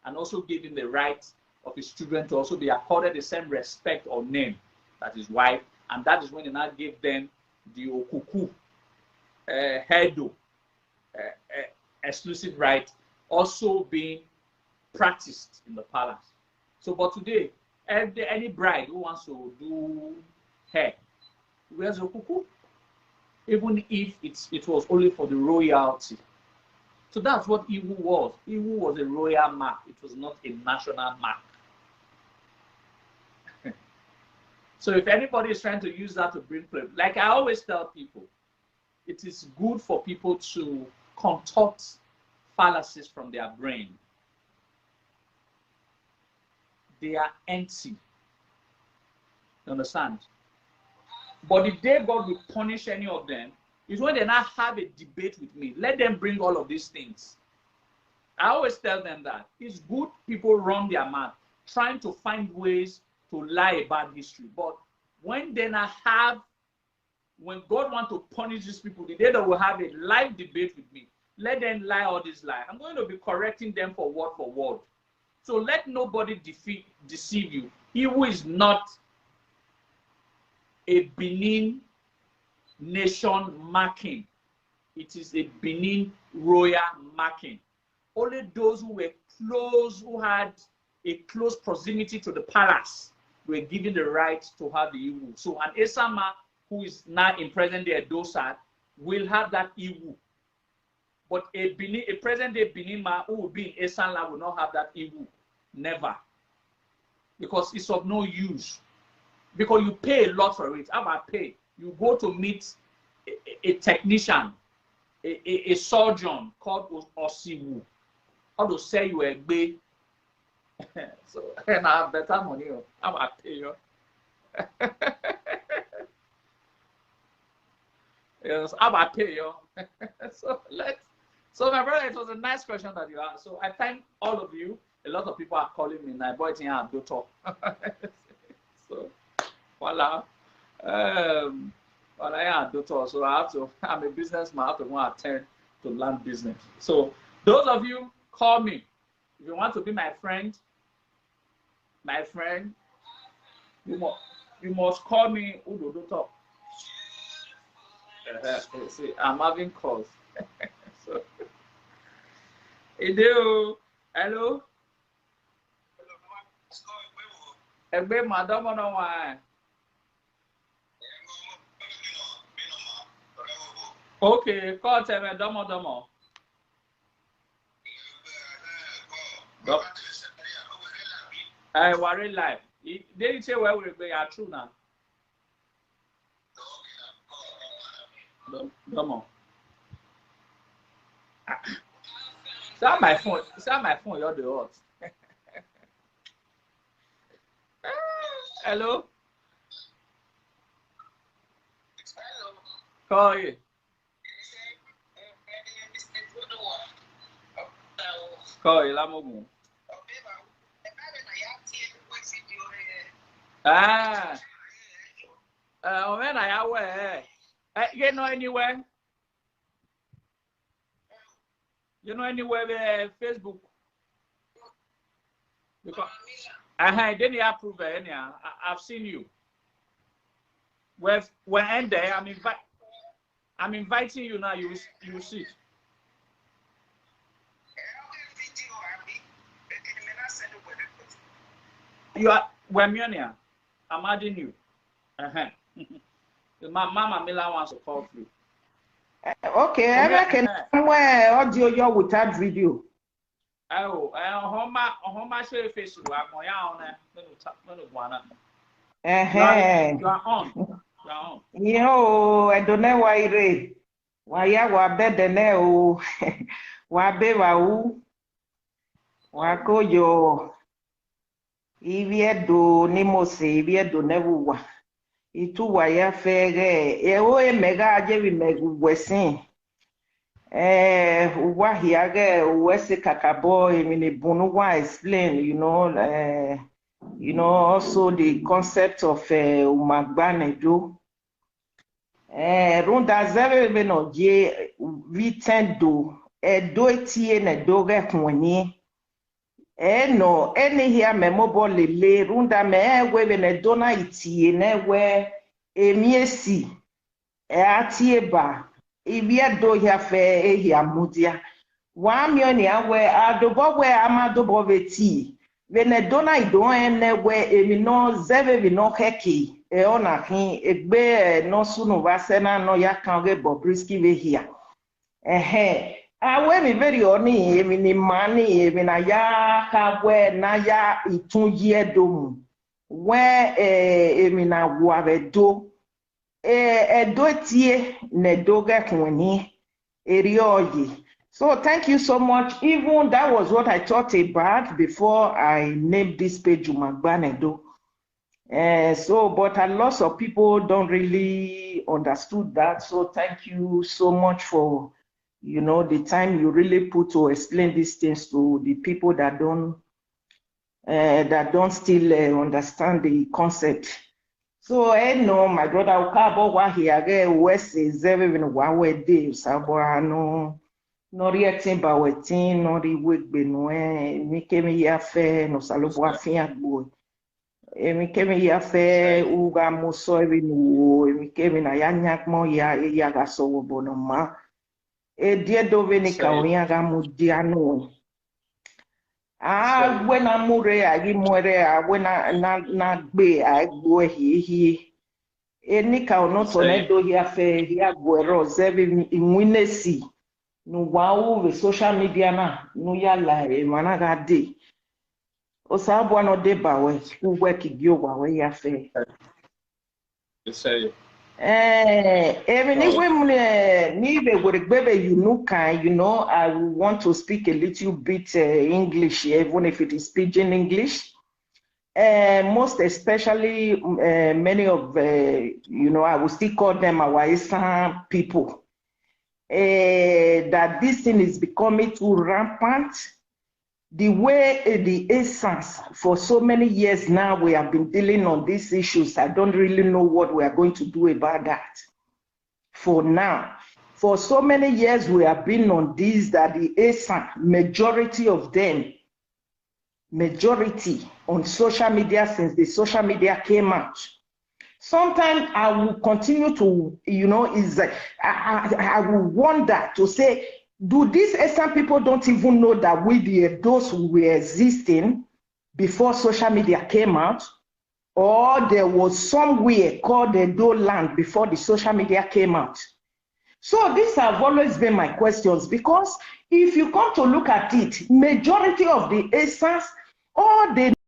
D: and also gave him the right of his children to also be accorded the same respect or name that his wife, and that is when he now gave them the Okuku Hedo exclusive right, also being practiced in the palace. So, but today, any bride who wants to do hair wears Okuku, even if it was only for the royalty. So that's what Iwu was. Iwu was a royal mark. It was not a national mark. So if anybody is trying to use that to bring pleasure, like I always tell people, it is good for people to concoct fallacies from their brain. They are empty. You understand? But the day God will punish any of them is when they now have a debate with me. Let them bring all of these things. I always tell them that it's good people run their mouth, trying to find ways to lie about history. But when they now have, when God wants to punish these people, the day they will have a live debate with me, let them lie all these lies. I'm going to be correcting them for word. So let nobody deceive you. He who is not a Benin nation marking. It is a Benin royal marking. Only those who were close, who had a close proximity to the palace, were given the right to have the Iwu. So an Esama, who is now in present-day Dosat, will have that Iwu. But a present-day Benin man who will be in Esan will not have that Iwu. Never. Because it's of no use. Because you pay a lot for it. How about pay? You go to meet a technician, a surgeon called Osiwu. How to say you a bay. So, and I have better money. How about pay you? Yes, how about pay you? So my brother, it was a nice question that you asked. So I thank all of you. A lot of people are calling me now, boy, I do talk. So, voila. Well, I do talk. So I'm a businessman. I have to go and attend to land business. So those of you, call me. If you want to be my friend, you must call me. Do talk. See, I'm having calls. So, hello. Egbe madam no why. Okay, call tell me domo. I worry life. They say where we be are true now. Domo. It's my phone. You're the hot. Hello. Call you. Call you. Lamogu. When I aware. You know anywhere? You know anywhere Facebook? Because then you approve it. I've seen you. When end there, I'm inviting you now. You will see. You are Wemionia. I'm adding you. My mama Mila wants to call through.
E: Okay, I reckon where audio you without video.
D: Oh, Homa share Facebook. I'm on You are on.
E: Yo, I don't know why it. Why ya wa better now? Wa be wa ko yo. Iviedo ni mose, iviedo nevu wa. Itu wa ya fere. O mega ajevi megu wesin. Wa hiage wese kakabo emini bunu wa explain, also the concept of Umagbanedo. Runda zeve beno je vitendo do etie ne doge kwani. No any here memorable le runda me we bene dona itie ne we emiesi atie ba ibia do ya fe ehia mudia wa mioni awe adobo we amadobo beti bene dona idon ene we emino zeve bino heki ona hin egbe no sunu vasena no ya kan ge bobriski we here awe mi very oni emi ni mani emi na ya ka we na ya itun ye domu we emi na wabe do do tie ne doge kwani erioyi. So thank you so much. Even that was what I thought about before I named this page Umagbanedo. But a lot of people don't really understood that. So thank you so much for the time you really put to explain these things to the people that don't still understand the concept. So no, my brother Ukabo wa here West is even wawe day sabo no reacting ba wetin no ri wegbe no mi kemi ya fe no salobo afin agbo mi kemi ya fe uga mo so ebi no mi kemi na ya nyakmo ya ga so wo bono ma die do veni ka oya ga mo dia no when amure agi more when na gbe agbo hi eni ka ono to ne do ya fe ya gwero zevi inwinesi no wow the social media na no ya la e managa de o sa bo no de ba we work gi owa we ya fe
D: say
E: even if we need I want to speak a little bit English, even if it is pidgin English. Most especially, many of I will still call them our Esan people. That this thing is becoming too rampant. The way the Esans for so many years now we have been dealing on these issues, I don't really know what we are going to do about that. For now, for so many years we have been on this, that the Esan, majority of them, on social media since the social media came out. Sometimes I will continue to, I will wonder to say, do these Esan people don't even know that those who were existing before social media came out, or there was somewhere called the Edo land before the social media came out? So these have always been my questions, because if you come to look at it, majority of the Esans, all they